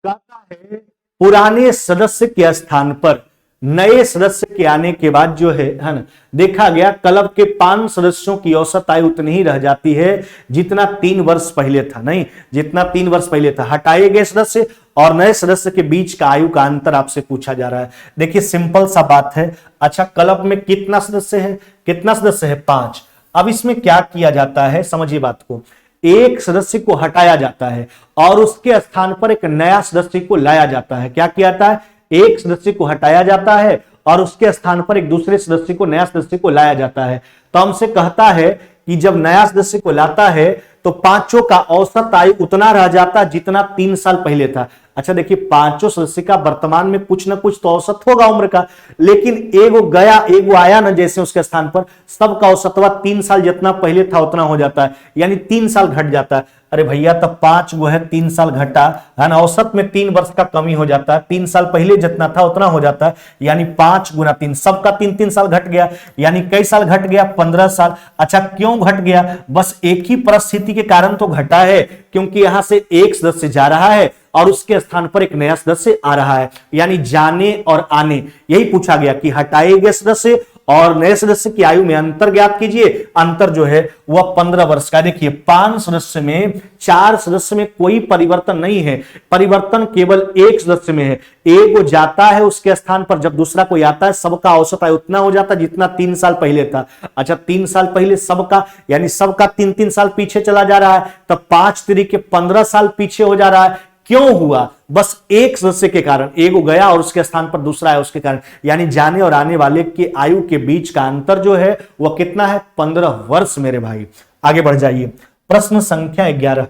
कहता है पुराने सदस्य के स्थान पर नए सदस्य के आने के बाद जो है ना, देखा गया क्लब के 5 सदस्यों की औसत आयु उतनी ही रह जाती है जितना 3 वर्ष पहले था, नहीं जितना 3 वर्ष पहले था। हटाए गए सदस्य और नए सदस्य के बीच का आयु का अंतर आपसे पूछा जा रहा है। देखिए सिंपल सा बात है। अच्छा क्लब में कितना सदस्य है, कितना सदस्य है, 5। अब इसमें क्या किया जाता है, समझिए बात को, एक सदस्य को हटाया जाता है और उसके स्थान पर एक नया सदस्य को लाया जाता है। क्या किया जाता है, एक सदस्य को हटाया जाता है और उसके स्थान पर एक दूसरे सदस्य को, नया सदस्य को लाया जाता है। तो हमसे कहता है कि जब नया सदस्य को लाता है तो 5 का औसत आयु उतना रह जाता जितना 3 साल पहले था। अच्छा देखिए, पांचों सदस्य का वर्तमान में कुछ ना कुछ तो औसत होगा उम्र का, लेकिन एगो गया एगो आया ना जैसे उसके स्थान पर, सबका औसतवा 3 साल जितना पहले था उतना हो जाता है, यानी 3 साल घट जाता है। अरे भैया तब 5 गो है, 3 साल घटा है ना, औसत में 3 वर्ष का कमी हो जाता है, 3 साल पहले जितना था उतना हो जाता है, यानी 5 गुना 3, सबका 3-3 साल घट गया, यानी कई साल घट गया, 15 साल। अच्छा क्यों घट गया? बस एक ही परिस्थिति के कारण तो घटा है, क्योंकि यहां से एक सदस्य जा रहा है और उसके स्थान पर एक नया सदस्य आ रहा है, यानी जाने और आने। यही पूछा गया कि हटाए गए सदस्य और नए सदस्य की आयु में अंतर ज्ञात कीजिए। अंतर जो है वह 15 वर्ष का। देखिए 5 सदस्य में 4 सदस्य में कोई परिवर्तन नहीं है, परिवर्तन केवल एक सदस्य में है। एक वो जाता है उसके स्थान पर, जब दूसरा कोई आता है सबका औसत आयु उतना हो जाता है जितना 3 साल पहले था। अच्छा 3 साल पहले सबका, यानी सबका 3-3 साल पीछे चला जा रहा है, तब 5 तिरिके 15 साल पीछे हो जा रहा है। क्यों हुआ? बस एक सदस्य के कारण, एक गया और उसके स्थान पर दूसरा है उसके कारण, यानी जाने और आने वाले की आयु के बीच का अंतर जो है वह कितना है? 15 वर्ष मेरे भाई। आगे बढ़ जाइए, प्रश्न संख्या 11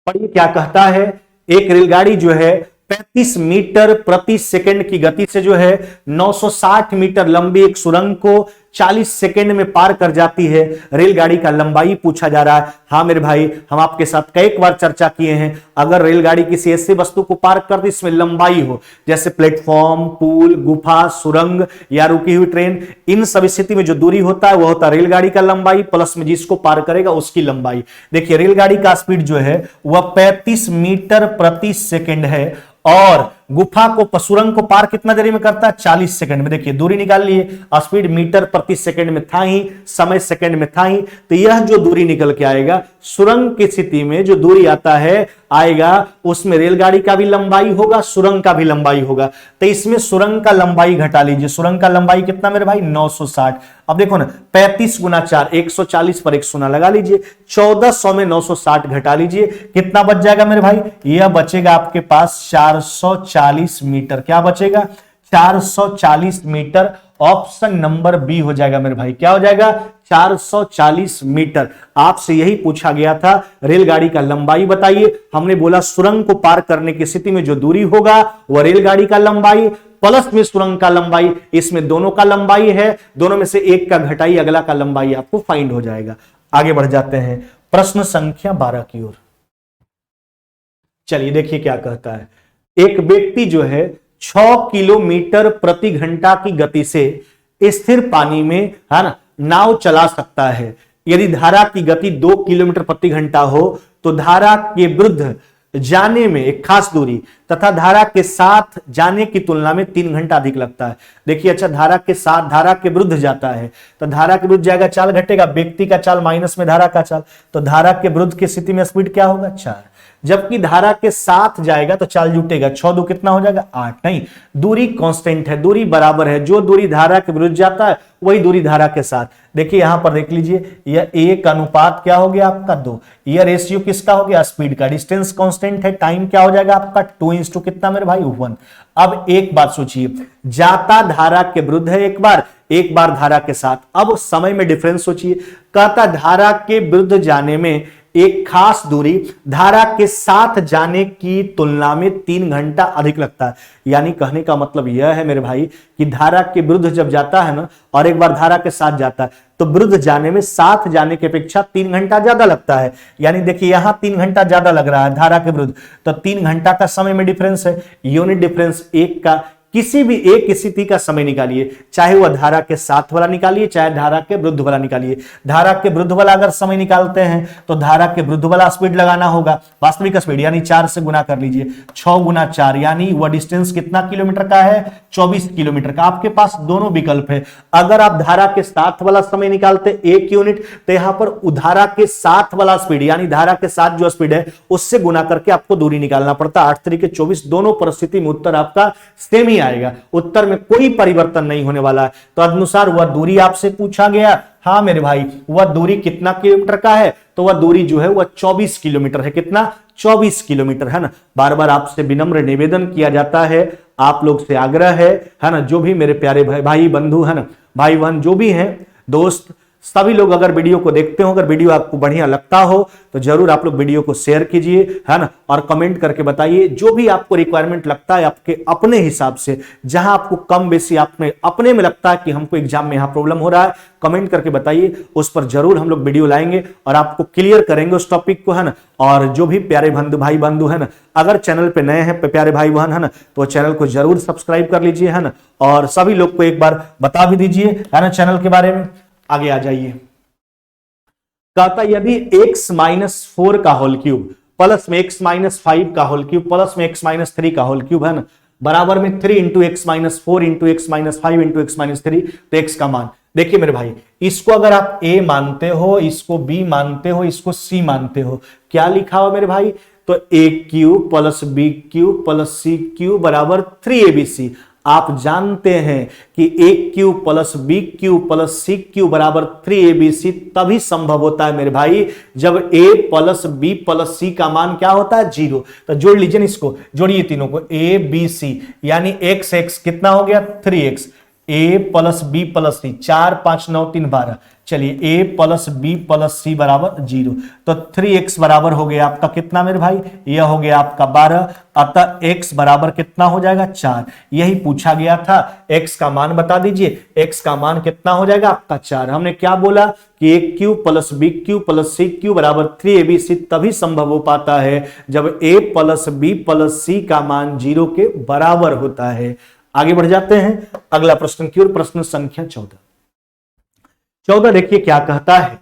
पढ़िए क्या कहता है। एक रेलगाड़ी जो है 35 मीटर प्रति सेकंड की गति से जो है 960 मीटर लंबी एक सुरंग को 40 सेकंड में पार कर जाती है। रेलगाड़ी का लंबाई पूछा जा रहा है। हाँ मेरे भाई, हम आपके साथ कई बार चर्चा किए हैं, अगर रेलगाड़ी किसी ऐसी वस्तु को पार करती इसमें लंबाई हो, जैसे प्लेटफॉर्म, पुल, गुफा, सुरंग या रुकी हुई ट्रेन, इन सब स्थिति में जो दूरी होता है वह होता है रेलगाड़ी का लंबाई प्लस में जिसको पार करेगा उसकी लंबाई। देखिए रेलगाड़ी का स्पीड जो है वह 35 मीटर प्रति सेकंड है और गुफा को, सुरंग को पार कितना देरी में करता है? 40 सेकंड में। देखिए दूरी निकाल लिए, स्पीड मीटर प्रति सेकंड में था ही, समय सेकंड में था ही, तो यह जो दूरी निकल के आएगा सुरंग की स्थिति में जो दूरी आता है आएगा उसमें रेलगाड़ी का भी लंबाई होगा, सुरंग का भी लंबाई होगा। तो इसमें सुरंग का लंबाई घटा लीजिए। सुरंग का लंबाई कितना मेरे भाई? 960। अब देखो ना 35 गुना 4, 140 पर एक शून्य लगा लीजिए, 1400 में 960 घटा लीजिए, कितना बच जाएगा मेरे भाई? यह बचेगा आपके पास 440 मीटर। क्या बचेगा? 440 मीटर। ऑप्शन नंबर बी हो जाएगा मेरे भाई। क्या हो जाएगा? 440 मीटर। आपसे यही पूछा गया था, रेलगाड़ी का लंबाई बताइए। हमने बोला सुरंग को पार करने की स्थिति में जो दूरी होगा वह रेलगाड़ी का लंबाई प्लस में सुरंग का लंबाई, इसमें दोनों का लंबाई है, दोनों में से एक का घटाई अगला का लंबाई आपको फाइंड हो जाएगा। आगे बढ़ जाते हैं प्रश्न संख्या 12 की ओर। चलिए देखिए क्या कहता है। एक व्यक्ति जो है 6 किलोमीटर प्रति घंटा की गति से स्थिर पानी में है ना नाव चला सकता है। यदि धारा की गति 2 किलोमीटर प्रति घंटा हो तो धारा के विरुद्ध जाने में एक खास दूरी तथा धारा के साथ जाने की तुलना में 3 घंटा अधिक लगता है। देखिए अच्छा धारा के साथ, धारा के विरुद्ध जाता है तो धारा के विरुद्ध जाएगा, चाल घटेगा, व्यक्ति का चाल माइनस में धारा का चाल, तो धारा के विरुद्ध की स्थिति में स्पीड क्या होगा? 4। जबकि धारा के साथ जाएगा तो चाल जुटेगा, 6 2 कितना हो जाएगा? 8। नहीं, दूरी कांस्टेंट है, दूरी बराबर है, जो दूरी धारा के विरुद्ध जाता है वही दूरी धारा के साथ। देखिए यहां पर देख लीजिए, यह 1 अनुपात क्या हो गया आपका 2, यह रेशियो किसका हो गया? स्पीड का। डिस्टेंस कांस्टेंट है, टाइम क्या हो जाएगा आपका? 2:2 कितना मेरे भाई? 1। अब एक बात सोचिए, जाता धारा के विरुद्ध है एक बार धारा के साथ। अब समय में डिफरेंस सोचिए, कहता धारा के विरुद्ध जाने में एक खास दूरी धारा के साथ जाने की तुलना में 3 घंटा अधिक लगता है। यानी कहने का मतलब यह है मेरे भाई कि धारा के विरुद्ध जब जाता है ना और एक बार धारा के साथ जाता है तो विरुद्ध जाने में साथ जाने की अपेक्षा 3 घंटा ज्यादा लगता है। यानी देखिए यहां 3 घंटा ज्यादा लग रहा है धारा के विरुद्ध, तो 3 घंटा का समय में डिफरेंस है। यूनिट डिफरेंस 1 का किसी भी एक स्थिति का समय निकालिए, चाहे वह धारा के साथ वाला निकालिए चाहे धारा के विरुद्ध वाला निकालिए। धारा के विरुद्ध वाला अगर समय निकालते हैं तो धारा के विरुद्ध वाला स्पीड लगाना होगा, वास्तविक स्पीड, यानी 4 से गुना कर लीजिए, 6 गुना 4 यानी वह डिस्टेंस कितना किलोमीटर का है? 24 किलोमीटर का। आपके पास दोनों विकल्प है। अगर आप धारा के साथ वाला समय निकालते 1 यूनिट तो यहां पर धारा के साथ वाला स्पीड यानी धारा के साथ जो स्पीड है उससे गुना करके आपको दूरी निकालना पड़ता। 8 तरीके 24, दोनों परिस्थिति में उत्तर आपका सेम ही आएगा, उत्तर में कोई परिवर्तन नहीं होने वाला है। तो अनुसार वह दूरी आपसे पूछा गया। हाँ मेरे भाई, वह दूरी कितना किलोमीटर का है? तो वह दूरी जो है वह 24 किलोमीटर है। कितना? 24 किलोमीटर है ना। बार बार आपसे विनम्र निवेदन किया जाता है, आप लोग से आग्रह है ना, जो भी मेरे प्यारे भाई बंधु है ना, भाई बहन जो भी हैं, दोस्त, सभी लोग अगर वीडियो को देखते हो, अगर वीडियो आपको बढ़िया लगता हो तो जरूर आप लोग वीडियो को शेयर कीजिए, है ना, और कमेंट करके बताइए जो भी आपको रिक्वायरमेंट लगता है आपके अपने हिसाब से, जहां आपको कम बेसी आपने अपने में लगता है कि हमको एग्जाम में यहां प्रॉब्लम हो रहा है, कमेंट करके बताइए, उस पर जरूर हम लोग वीडियो लाएंगे और आपको क्लियर करेंगे उस टॉपिक को, है ना। और जो भी प्यारे बंधु भाई बंधु है ना, अगर चैनल पे नए हैं प्यारे भाई बहन, है ना, तो चैनल को जरूर सब्सक्राइब कर लीजिए, है ना, और सभी लोग को एक बार बता भी दीजिए, है ना, चैनल के बारे में। आगे आ जाइए। कहता यदि x-4 का होल क्यूब प्लस में x-5 का होल क्यूब प्लस में x-3 का होल क्यूब, है ना, बराबर में 3 into x-4 into x-5 into x-3, तो x का मान देखिए मेरे भाई, इसको अगर आप a मानते हो, इसको b मानते हो, इसको c मानते हो, क्या लिखा हुआ मेरे भाई, तो a cube plus b cube plus c cube बराबर 3abc। आप जानते हैं कि a cube plus b cube plus c cube बराबर 3abc तभी संभव होता है मेरे भाई जब a plus b plus c का मान क्या होता है, 0। तो जोड़ लीजिए, इसको जोड़िए तीनों को, a b c यानी x x कितना हो गया 3x, a plus b plus c, 4 5 9 3 12, चलिए a plus b plus c बराबर 0, तो 3x बराबर हो गया आपका कितना मेरे भाई, यह हो गया आपका 12, अतः x बराबर कितना हो जाएगा 4। यही पूछा गया था, x का मान बता दीजिए, x का मान कितना हो जाएगा आपका 4। हमने क्या बोला कि a cube plus b cube plus c cube बराबर 3abc तभी संभव हो पाता है जब a plus b plus c का मान 0 के बराबर होता है। आगे बढ़ जाते हैं अगला प्रश्न की ओर, प्रश्न संख्या 14 देखिए क्या कहता है।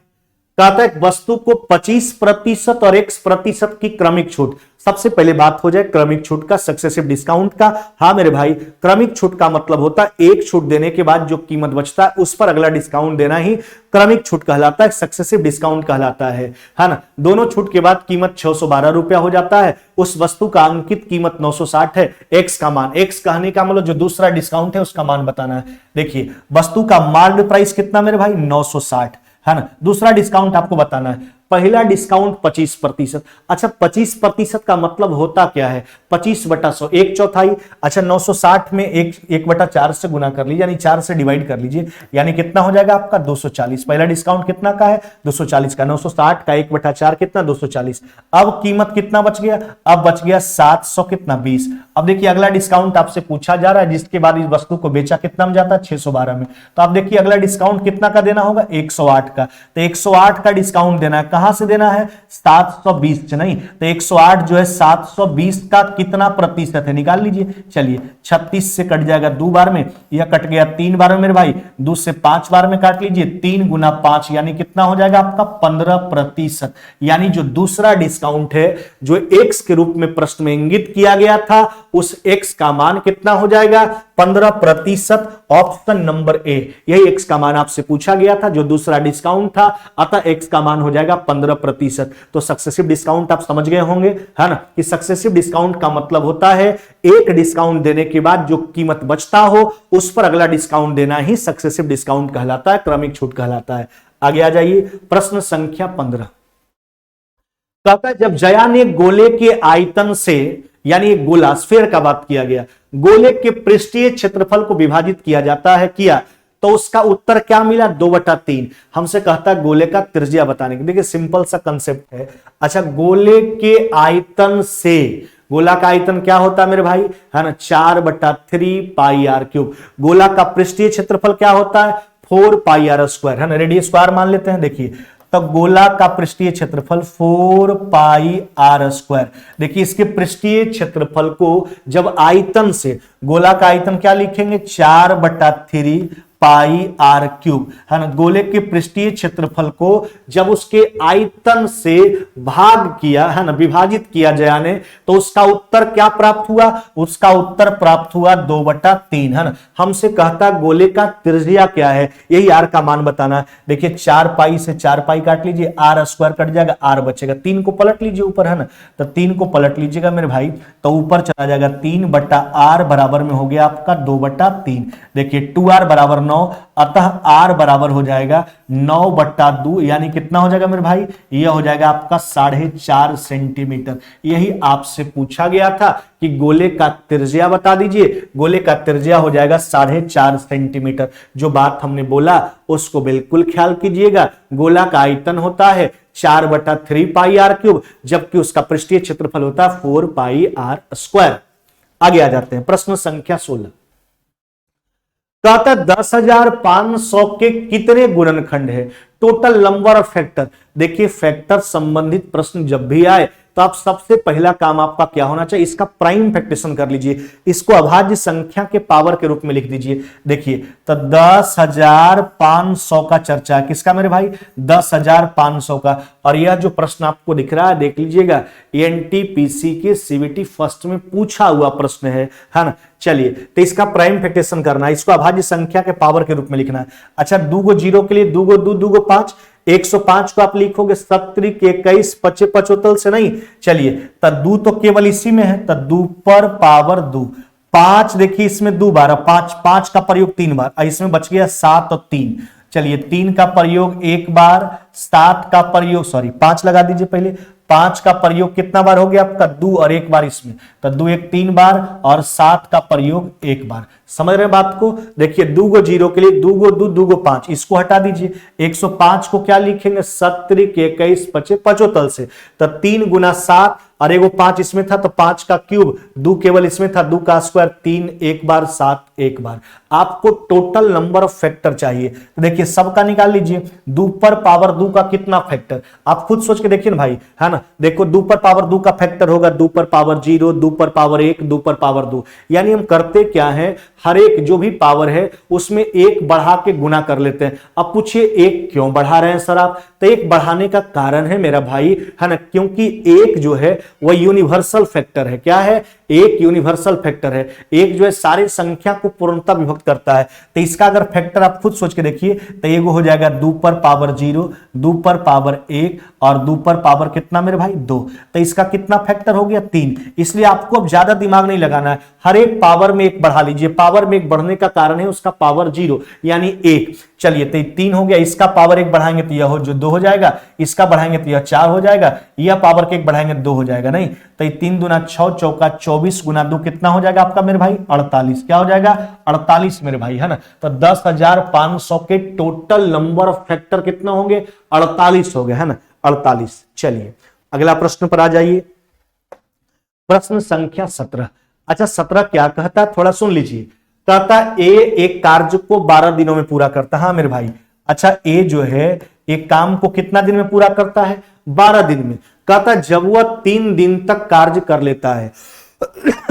कहता है वस्तु को 25% और x% की क्रमिक छूट। सबसे पहले बात हो जाए क्रमिक छूट का, सक्सेसिव डिस्काउंट का। हाँ मेरे भाई, क्रमिक छूट का मतलब होता है एक छूट देने के बाद जो कीमत बचता है उस पर अगला डिस्काउंट देना ही क्रमिक छूट कहलाता है, सक्सेसिव डिस्काउंट कहलाता है ना। दोनों छूट के बाद कीमत 612 रुपया हो जाता है, उस वस्तु का अंकित कीमत 960 है। एक्स का मान, एक्स कहने का मतलब जो दूसरा डिस्काउंट है उसका मान बताना है। देखिए वस्तु का मार्केट प्राइस कितना मेरे भाई 960, है ना। दूसरा डिस्काउंट आपको बताना है, पहला डिस्काउंट 25%। अच्छा 25% का मतलब होता क्या है, 25/100 1/4। अच्छा 960 में 1/4 से गुना कर लीजिए, यानी 4 से डिवाइड कर लीजिए, यानी कितना हो जाएगा आपका 240। पहला डिस्काउंट कितना का है 240 का, 960 का 1/4 कितना 240। अब कीमत कितना बच गया, अब बच गया 700 कितना 20। अब देखिए अगला डिस्काउंट आपसे पूछा जा रहा है जिसके बाद इस वस्तु को बेचा कितना में जाता है 612 में। तो आप देखिए अगला डिस्काउंट कितना का देना होगा 108 का, तो 108 का डिस्काउंट देना है। कहां से देना है 720 से नहीं, तो 108 जो है 720 का कितना प्रतिशत है निकाल लीजिए। चलिए 36 से कट जाएगा 2 बार में, यह कट गया 3 बार में मेरे भाई, 2 से 5 बार में काट लीजिए, 3 गुना 5 यानी कितना हो जाएगा आपका 15%। यानी जो दूसरा डिस्काउंट है जो x के रूप में प्रश्न में इंगित किया गया था उस x का मान कितना हो जाएगा 15%। ऑप्शन नंबर ए, यही x का मान आपसे पूछा गया था जो दूसरा डिस्काउंट था, अतः x का मान हो जाएगा 15%। तो सक्सेसिव डिस्काउंट आप समझ गए होंगे, है ना, कि सक्सेसिव डिस्काउंट का मतलब होता है एक डिस्काउंट देने के बाद जो कीमत बचता हो उस पर अगला डिस्काउंट देना ही सक्सेसिव डिस्काउंट कहलाता है, क्रमिक छूट कहलाता है। आगे आ जाइए प्रश्न संख्या 15। कहता है जब जया ने गोले के आयतन से, यानी एक गोला स्फीयर का बात किया गया, गोले के पृष्ठीय क्षेत्रफल को विभाजित किया जाता है, किया तो उसका उत्तर क्या मिला 2/3। हमसे कहता है गोले का त्रिज्या बताने के, देखिए सिंपल सा कंसेप्ट है। अच्छा गोले के आयतन से, गोला का आयतन क्या होता है मेरे भाई, है ना 4/3 पाई आर क्यूब। गोला का पृष्ठीय क्षेत्रफल क्या होता है 4 पाई आर स्क्वायर, है ना, रेडियस स्क्वायर मान लेते हैं। देखिए तो गोला का पृष्ठीय क्षेत्रफल 4 पाई आर स्क्वायर। देखिए इसके पृष्ठीय क्षेत्रफल को जब आयतन से, गोला का आयतन क्या लिखेंगे 4/3 पाई आर क्यूब, है ना। गोले के पृष्ठीय क्षेत्रफल को जब उसके आयतन से भाग किया, है ना, विभाजित किया जाने, तो उसका उत्तर क्या प्राप्त हुआ, उसका उत्तर प्राप्त हुआ 2/3, है ना। हमसे कहता गोले का त्रिज्या क्या है, यही आर का मान बताना है। देखिए 4 पाई से 4 पाई काट लीजिए, आर स्क्वायर कट जाएगा, आर बचेगा, 3 को पलट लीजिए ऊपर, है ना, तो 3 को पलट लीजिएगा मेरे भाई, तो ऊपर चला जाएगा 3/r बराबर में हो गया आपका 2/3। देखिए 2r बराबर 9, अतः आर बराबर हो जाएगा 9/2, यानी कितना हो जाएगा मेरे भाई, यह हो जाएगा आपका 4.5 सेंटीमीटर। यही आपसे पूछा गया था कि गोले का त्रिज्या बता दीजिए, गोले का त्रिज्या हो जाएगा 4.5 सेंटीमीटर। जो बात हमने बोला उसको बिल्कुल ख्याल कीजिएगा। गोला का आयतन होता है 4/3 पाई आर क्यूब, जबकि उसका पृष्ठीय क्षेत्रफल होता है 4 पाई आर स्क्वायर। आगे आ जाते हैं, प्रश्न संख्या 16। कहता 10,500 के कितने गुणनखंड है, टोटल नंबर ऑफ फैक्टर। देखिए फैक्टर संबंधित प्रश्न जब भी आए तो आप सबसे पहला काम आपका क्या होना चाहिए, इसका प्राइम फैक्टरेशन कर लीजिए, इसको अभाज्य संख्या के पावर के रूप में लिख दीजिए। देखिए तो 10,500 का चर्चा है, किसका मेरे भाई, 10,500 का। और यह जो प्रश्न आपको दिख रहा है देख लीजिएगा, एनटीपीसी के सीबीटी फर्स्ट में पूछा हुआ प्रश्न है ना। चलिए तो इसका प्राइम फैक्टरेशन करना है, इसको अभाज्य संख्या के पावर के रूप में लिखना है। अच्छा 2 को 0 के लिए 2 को 2, 2 को 5, 105 को आप लिखोगे 7 21 25 75 से नहीं। चलिए तो 2 तो केवल इसी में है, तो 2 पर पावर 2, 5 देखिए इसमें 2 बार, 5 का प्रयोग 3 बार, इसमें बच गया 7 और 3। चलिए 3 का प्रयोग 1 बार, 7 का प्रयोग 5 लगा दीजिए पहले, 5 का प्रयोग कितना बार हो गया आपका, 2 और 1 बार इसमें, तो 2 1 3 बार और 7 का प्रयोग 1 बार। समझ रहे हैं बात को। देखिए 2 को 0 के लिए 2 को 2, 2 को 5, इसको हटा दीजिए। 105 को क्या लिखेंगे, 7 21 25 75 से, तो 3 गुना 7 और एगो 5 इसमें था तो 5 का क्यूब, 2 केवल इसमें था, 2 का स्क्वायर 3 1 बार 7 1 बार। आपको टोटल नंबर ऑफ फैक्टर चाहिए, तो देखिए सबका निकाल लीजिए। 2 पर पावर 2 का कितना फैक्टर, आप खुद सोच के देखिए ना भाई, है ना। देखो 2 पर पावर 2 का फैक्टर होगा 2 पर पावर 0, 2 पर पावर 1, 2 पर पावर 2। यानी हम करते क्या है, हर एक जो भी पावर है उसमें 1 बढ़ा के गुना कर लेते हैं। अब पूछिए 1 क्यों बढ़ा रहे हैं सर आप, तो 1 बढ़ाने का कारण है मेरा भाई, है ना, क्योंकि 1 जो है वह यूनिवर्सल फैक्टर है। क्या है, 1 यूनिवर्सल फैक्टर है। 1 जो है सारी संख्या को पूर्णतः विभक्त करता है। तो इसका अगर फैक्टर आप खुद सोच के देखिए तो ये हो जाएगा 2 पर पावर 0, 2 पर पावर 1 और 2 पर पावर कितना मेरे भाई 2। तो इसका कितना फैक्टर हो गया 3। इसलिए आपको अब ज्यादा दिमाग नहीं लगाना है, हर एक पावर में 1 बढ़ा लीजिए। पावर में 1 बढ़ने का कारण है उसका पावर 0 यानी 1। चलिए तो 3 हो गया, इसका पावर 1 बढ़ाएंगे तो यह हो जो 2 हो जाएगा, इसका बढ़ाएंगे तो यह 4 हो जाएगा, यह पावर के 1 बढ़ाएंगे 2 हो जाएगा। नहीं तो 3 दूना 6 चौका 24 गुना 2 कितना हो जाएगा आपका मेरे भाई 48। क्या हो जाएगा 48 मेरे भाई, है ना। तो 10,500 के टोटल नंबर ऑफ फैक्टर कितना होंगे 48 हो गए, है ना 48। चलिए अगला प्रश्न पर आ जाइए, प्रश्न संख्या 17। अच्छा 17 क्या कहता है थोड़ा सुन लीजिए। कहता ए एक कार्य को 12 दिनों में पूरा करता है। हाँ मेरे भाई, अच्छा ए जो है एक काम को कितना दिन में पूरा करता है 12 दिन में। कहता जब वह 3 दिन तक कार्य कर लेता है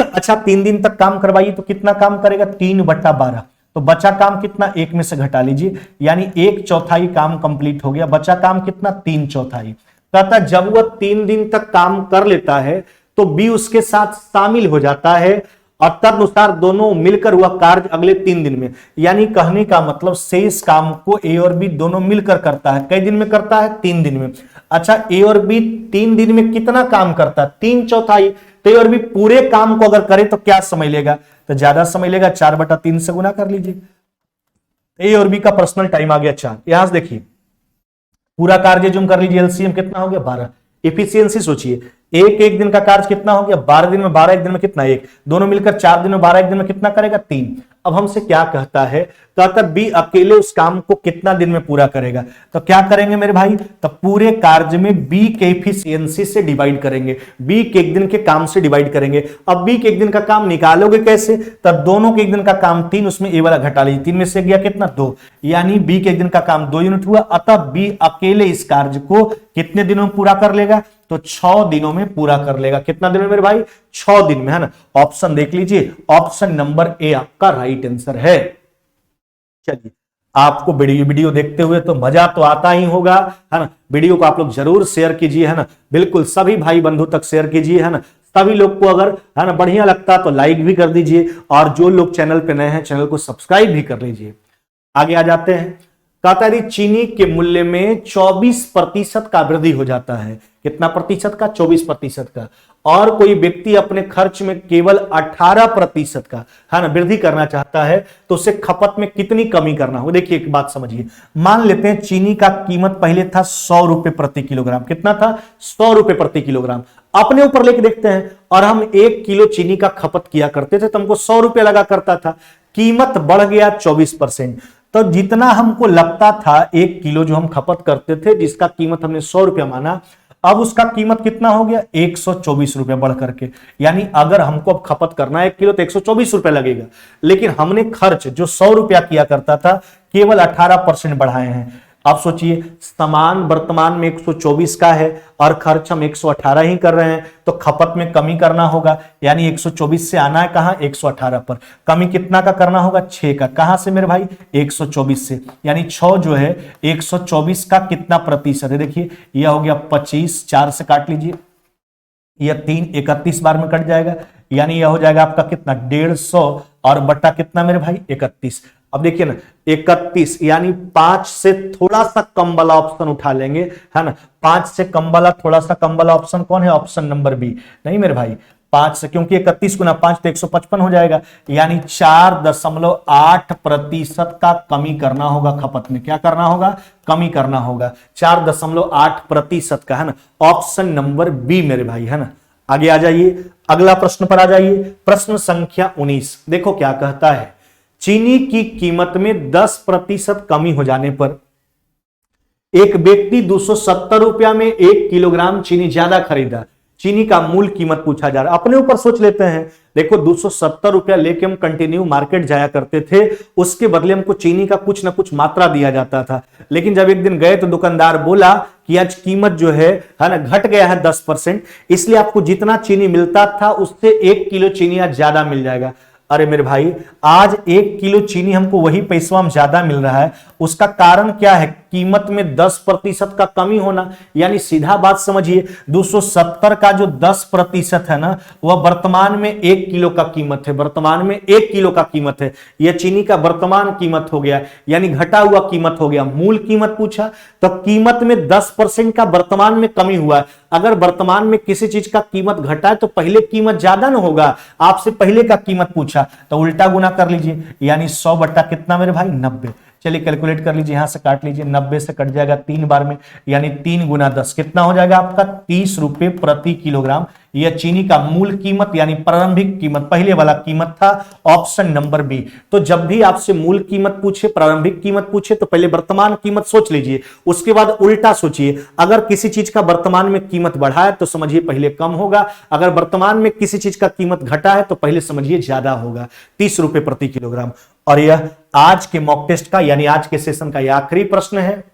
अच्छा 3 दिन तक काम करवाइए तो कितना काम करेगा 3/12, तो बचा काम कितना 1 में से घटा लीजिए, यानी 1/4 काम कंप्लीट हो गया, बचा काम कितना 3/4। कहता जब वह 3 दिन तक काम कर लेता है तो बी उसके साथ शामिल हो जाता है और तदनुसार दोनों मिलकर हुआ कार्य अगले 3 दिन में। यानी कहने का मतलब शेष काम को ए और बी दोनों मिलकर करता है। कई दिन में करता है 3 दिन में। अच्छा ए और बी 3 दिन में कितना काम करता है 3/4। तो ए और बी पूरे काम को अगर करे तो क्या समय लेगा, तो ज्यादा समय लेगा, 4/3 से गुना कर लीजिए। ए और बी का पर्सनल टाइम आ गया 4। यहां से देखिए पूरा कार्य जो कर लीजिए, एलसीएम कितना हो गया 12। एफिशिएंसी सोचिए, एक दिन का कार्य कितना हो गया 12 दिन में, 12 एक दिन में कितना 1, दोनों मिलकर 4 दिन में, 12 एक दिन में कितना करेगा 3। अब हमसे क्या कहता है, कहता बी अकेले उस काम को कितना दिन में पूरा करेगा। तो क्या करेंगे मेरे भाई, तो पूरे कार्य में बी के एफिशिएंसी से डिवाइड करेंगे, बी के एक दिन के काम से डिवाइड करेंगे। अब बी के एक दिन का काम निकालोगे कैसे, तब दोनों के एक दिन का काम 3, उसमें ए वाला घटा लीजिए, 3 में से गया कितना 2, यानी बी के एक दिन का काम 2 यूनिट हुआ। अतः बी अकेले इस कार्य को कितने दिनों में पूरा कर लेगा, तो 6 दिनों में पूरा कर लेगा। कितना दिन में मेरे भाई 6 दिन में, है ना। ऑप्शन देख लीजिए, ऑप्शन नंबर ए आपका राइट आंसर है। चलिए आपको वीडियो देखते हुए तो मजा तो आता ही होगा, है ना। वीडियो को आप लोग जरूर शेयर कीजिए, है ना, बिल्कुल सभी भाई बंधु तक शेयर कीजिए, है ना। सभी लोग को अगर है ना बढ़िया लगता तो लाइक भी कर दीजिए, और जो लोग चैनल पे नए हैं चैनल को सब्सक्राइब भी कर लीजिए। आगे आ जाते हैं। कहता है चीनी के मूल्य में 24% का वृद्धि हो जाता है। कितना प्रतिशत का? 24% का। और कोई व्यक्ति अपने खर्च में केवल 18% का, है ना, वृद्धि करना चाहता है तो उसे खपत में कितनी कमी करना हो? देखिए एक बात समझिए, मान लेते हैं चीनी का कीमत पहले था 100 रुपए प्रति किलोग्राम। कितना था? 100 रुपए प्रति किलोग्राम। अपने ऊपर लेके देखते हैं, और हम 1 किलो चीनी का खपत किया करते थे तो हमको 100 रुपए लगा करता था। कीमत बढ़ गया 24%, तो जितना हमको लगता था 1 किलो जो हम खपत करते थे, जिसका कीमत हमने 100 रुपया माना, अब उसका कीमत कितना हो गया? 124 रुपया बढ़ करके। यानी अगर हमको अब खपत करना है 1 किलो तो 124 रुपया लगेगा, लेकिन हमने खर्च जो 100 रुपया किया करता था केवल 18% बढ़ाए हैं। आप सोचिए, सामान वर्तमान में 124 का है और खर्च हम 118 ही कर रहे हैं, तो खपत में कमी करना होगा। यानी 124 से आना है कहां? 118 पर। कमी कितना का करना होगा? 6 का। कहां से मेरे भाई? 124 से। यानी 6 जो है 124 का कितना प्रतिशत है? देखिए यह हो गया 25, 4 से काट लीजिए, यह 3 31 बार में कट जाएगा। यानी यह हो जाएगा आपका कितना? 150 और बट्टा कितना मेरे भाई? 31। अब देखिए ना, 31 यानी 5 से थोड़ा सा कम वाला ऑप्शन उठा लेंगे, है ना। 5 से कम वाला, थोड़ा सा कम वाला ऑप्शन कौन है? Option number B. नहीं मेरे भाई, 5 से, क्योंकि 31 गुना 5 तो 155 हो जाएगा। यानी 4.8% का कमी करना होगा खपत में। क्या करना होगा? कमी करना होगा 4.8% का, है ना। ऑप्शन नंबर बी मेरे भाई, है ना। आगे आ जाइए, अगला प्रश्न पर आ जाइए। प्रश्न संख्या 19 देखो क्या कहता है। चीनी की कीमत में 10% कमी हो जाने पर एक व्यक्ति 270 रुपया में 1 किलोग्राम चीनी ज्यादा खरीदा। चीनी का मूल कीमत पूछा जा रहा है। अपने ऊपर सोच लेते हैं। देखो 270 रुपया लेके हम कंटिन्यू मार्केट जाया करते थे, उसके बदले हमको चीनी का कुछ ना कुछ मात्रा दिया जाता था। लेकिन जब एक दिन गए तो दुकानदार बोला कि आज कीमत जो है ना, घट गया है 10%, इसलिए आपको जितना चीनी मिलता था उससे 1 किलो चीनी आज ज्यादा मिल जाएगा। अरे मेरे भाई, आज 1 किलो चीनी हमको वही पैसा में ज्यादा मिल रहा है, उसका कारण क्या है? कीमत में 10% का कमी होना। यानी सीधा बात समझिए, 270 का जो 10% है ना, वह वर्तमान में 1 किलो का कीमत है। वर्तमान में 1 किलो का कीमत है। यह चीनी का वर्तमान कीमत हो गया, यानी घटा हुआ कीमत हो गया। मूल कीमत पूछा तो कीमत में 10% का वर्तमान में कमी हुआ है। अगर वर्तमान में किसी चीज का कीमत घटा है तो पहले कीमत ज्यादा ना होगा। आपसे पहले का कीमत पूछा तो उल्टा गुना कर लीजिए, यानी 100 बट्टा कितना मेरे भाई? 90। चलिए कैलकुलेट कर लीजिए, यहां से काट लीजिए, 90 से कट जाएगा 3 बार में, यानी 3 गुना 10 कितना हो जाएगा आपका? 30 रुपए प्रति किलोग्राम। यह चीनी का मूल कीमत यानी प्रारंभिक कीमत, पहले वाला कीमत था, ऑप्शन नंबर बी। तो जब भी आपसे मूल कीमत पूछे, प्रारंभिक कीमत पूछे, तो पहले वर्तमान कीमत सोच लीजिए, उसके बाद उल्टा सोचिए। अगर किसी चीज का वर्तमान में कीमत बढ़ा है तो समझिए पहले कम होगा, अगर वर्तमान में किसी चीज का कीमत घटा है तो पहले समझिए ज्यादा होगा। 30 रुपए प्रति किलोग्राम। और यह आज के मॉक टेस्ट का यानी आज के सेशन का यह आखिरी प्रश्न है।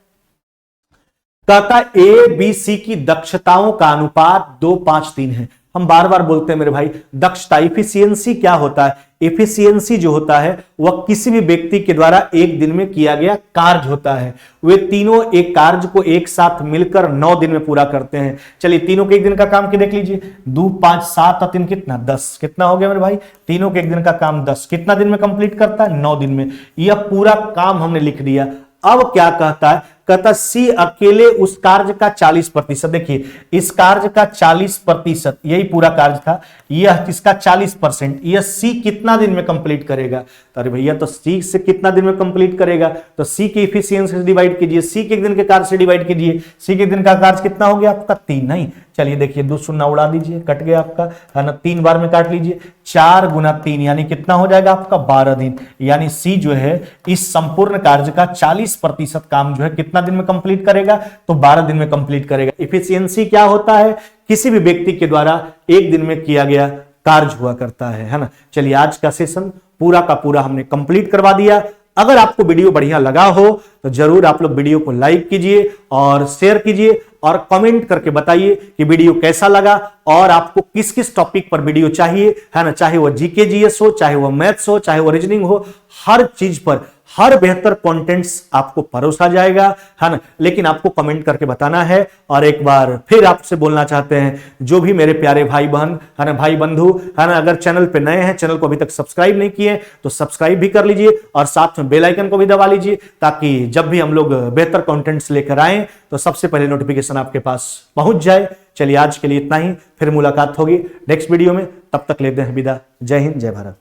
कहता ए बी सी की दक्षताओं का अनुपात 2:5:3 है। हम बार बार बोलते हैं मेरे भाई, दक्षता इफिशियंसी क्या होता है? इफिशियंसी जो होता है वह किसी भी व्यक्ति के द्वारा एक दिन में किया गया कार्य होता है। वे तीनों एक कार्य को एक साथ मिलकर 9 दिन में पूरा करते हैं। चलिए तीनों के एक दिन का काम के देख लीजिए, 2 5 7 और 3 कितना? 10। कितना हो गया मेरे भाई? तीनों के एक दिन का काम 10 कितना दिन में कंप्लीट करता है? 9 दिन में। यह पूरा काम हमने लिख दिया। अब क्या कहता है? कहता सी अकेले उस कार्य का 40%। देखिए इस कार्य का 40%, यही पूरा कार्य था, यह इसका 40%, यह सी कितना दिन में कंप्लीट करेगा? तो अरे भैया, तो सी से कितना दिन में कंप्लीट करेगा? तो सी की इफिशियंसी से डिवाइड कीजिए, सी के एक दिन के कार्य से डिवाइड कीजिए। सी के दिन का कार्य कितना हो गया आपका? 3। नहीं, चलिए देखिए 2 शून्य उड़ा दीजिए, कट गया आपका, है ना। 3 बार में काट लीजिए, 4 गुना 3 यानी कितना हो जाएगा आपका? 12 दिन। यानी सी जो है इस संपूर्ण कार्य का 40% काम जो है कितना दिन में कंप्लीट करेगा? तो 12 दिन में कंप्लीट करेगा। इफिशियंसी क्या होता है? किसी भी व्यक्ति के द्वारा एक दिन में किया गया कार्य हुआ करता है ना। चलिए आज का सेशन पूरा का पूरा हमने कंप्लीट करवा दिया। अगर आपको वीडियो बढ़िया लगा हो तो जरूर आप लोग वीडियो को लाइक कीजिए और शेयर कीजिए और कमेंट करके बताइए कि वीडियो कैसा लगा और आपको किस किस टॉपिक पर वीडियो चाहिए, है ना। चाहे वो जीके जीएस हो, चाहे वो मैथ्स हो, चाहे वो रीजनिंग हो, हर चीज पर, हर बेहतर कंटेंट्स आपको परोसा जाएगा, है ना। लेकिन आपको कमेंट करके बताना है। और एक बार फिर आपसे बोलना चाहते हैं, जो भी मेरे प्यारे भाई बहन, है ना, भाई बंधु, है ना, अगर चैनल पे नए हैं, चैनल को अभी तक सब्सक्राइब नहीं किए तो सब्सक्राइब भी कर लीजिए और साथ में बेल आइकन को भी दबा लीजिए, ताकि जब भी हम लोग बेहतर कंटेंट्स लेकर आए तो सबसे पहले नोटिफिकेशन आपके पास पहुंच जाए। चलिए आज के लिए इतना ही, फिर मुलाकात होगी नेक्स्ट वीडियो में, तब तक लेते हैं विदा। जय हिंद, जय भारत।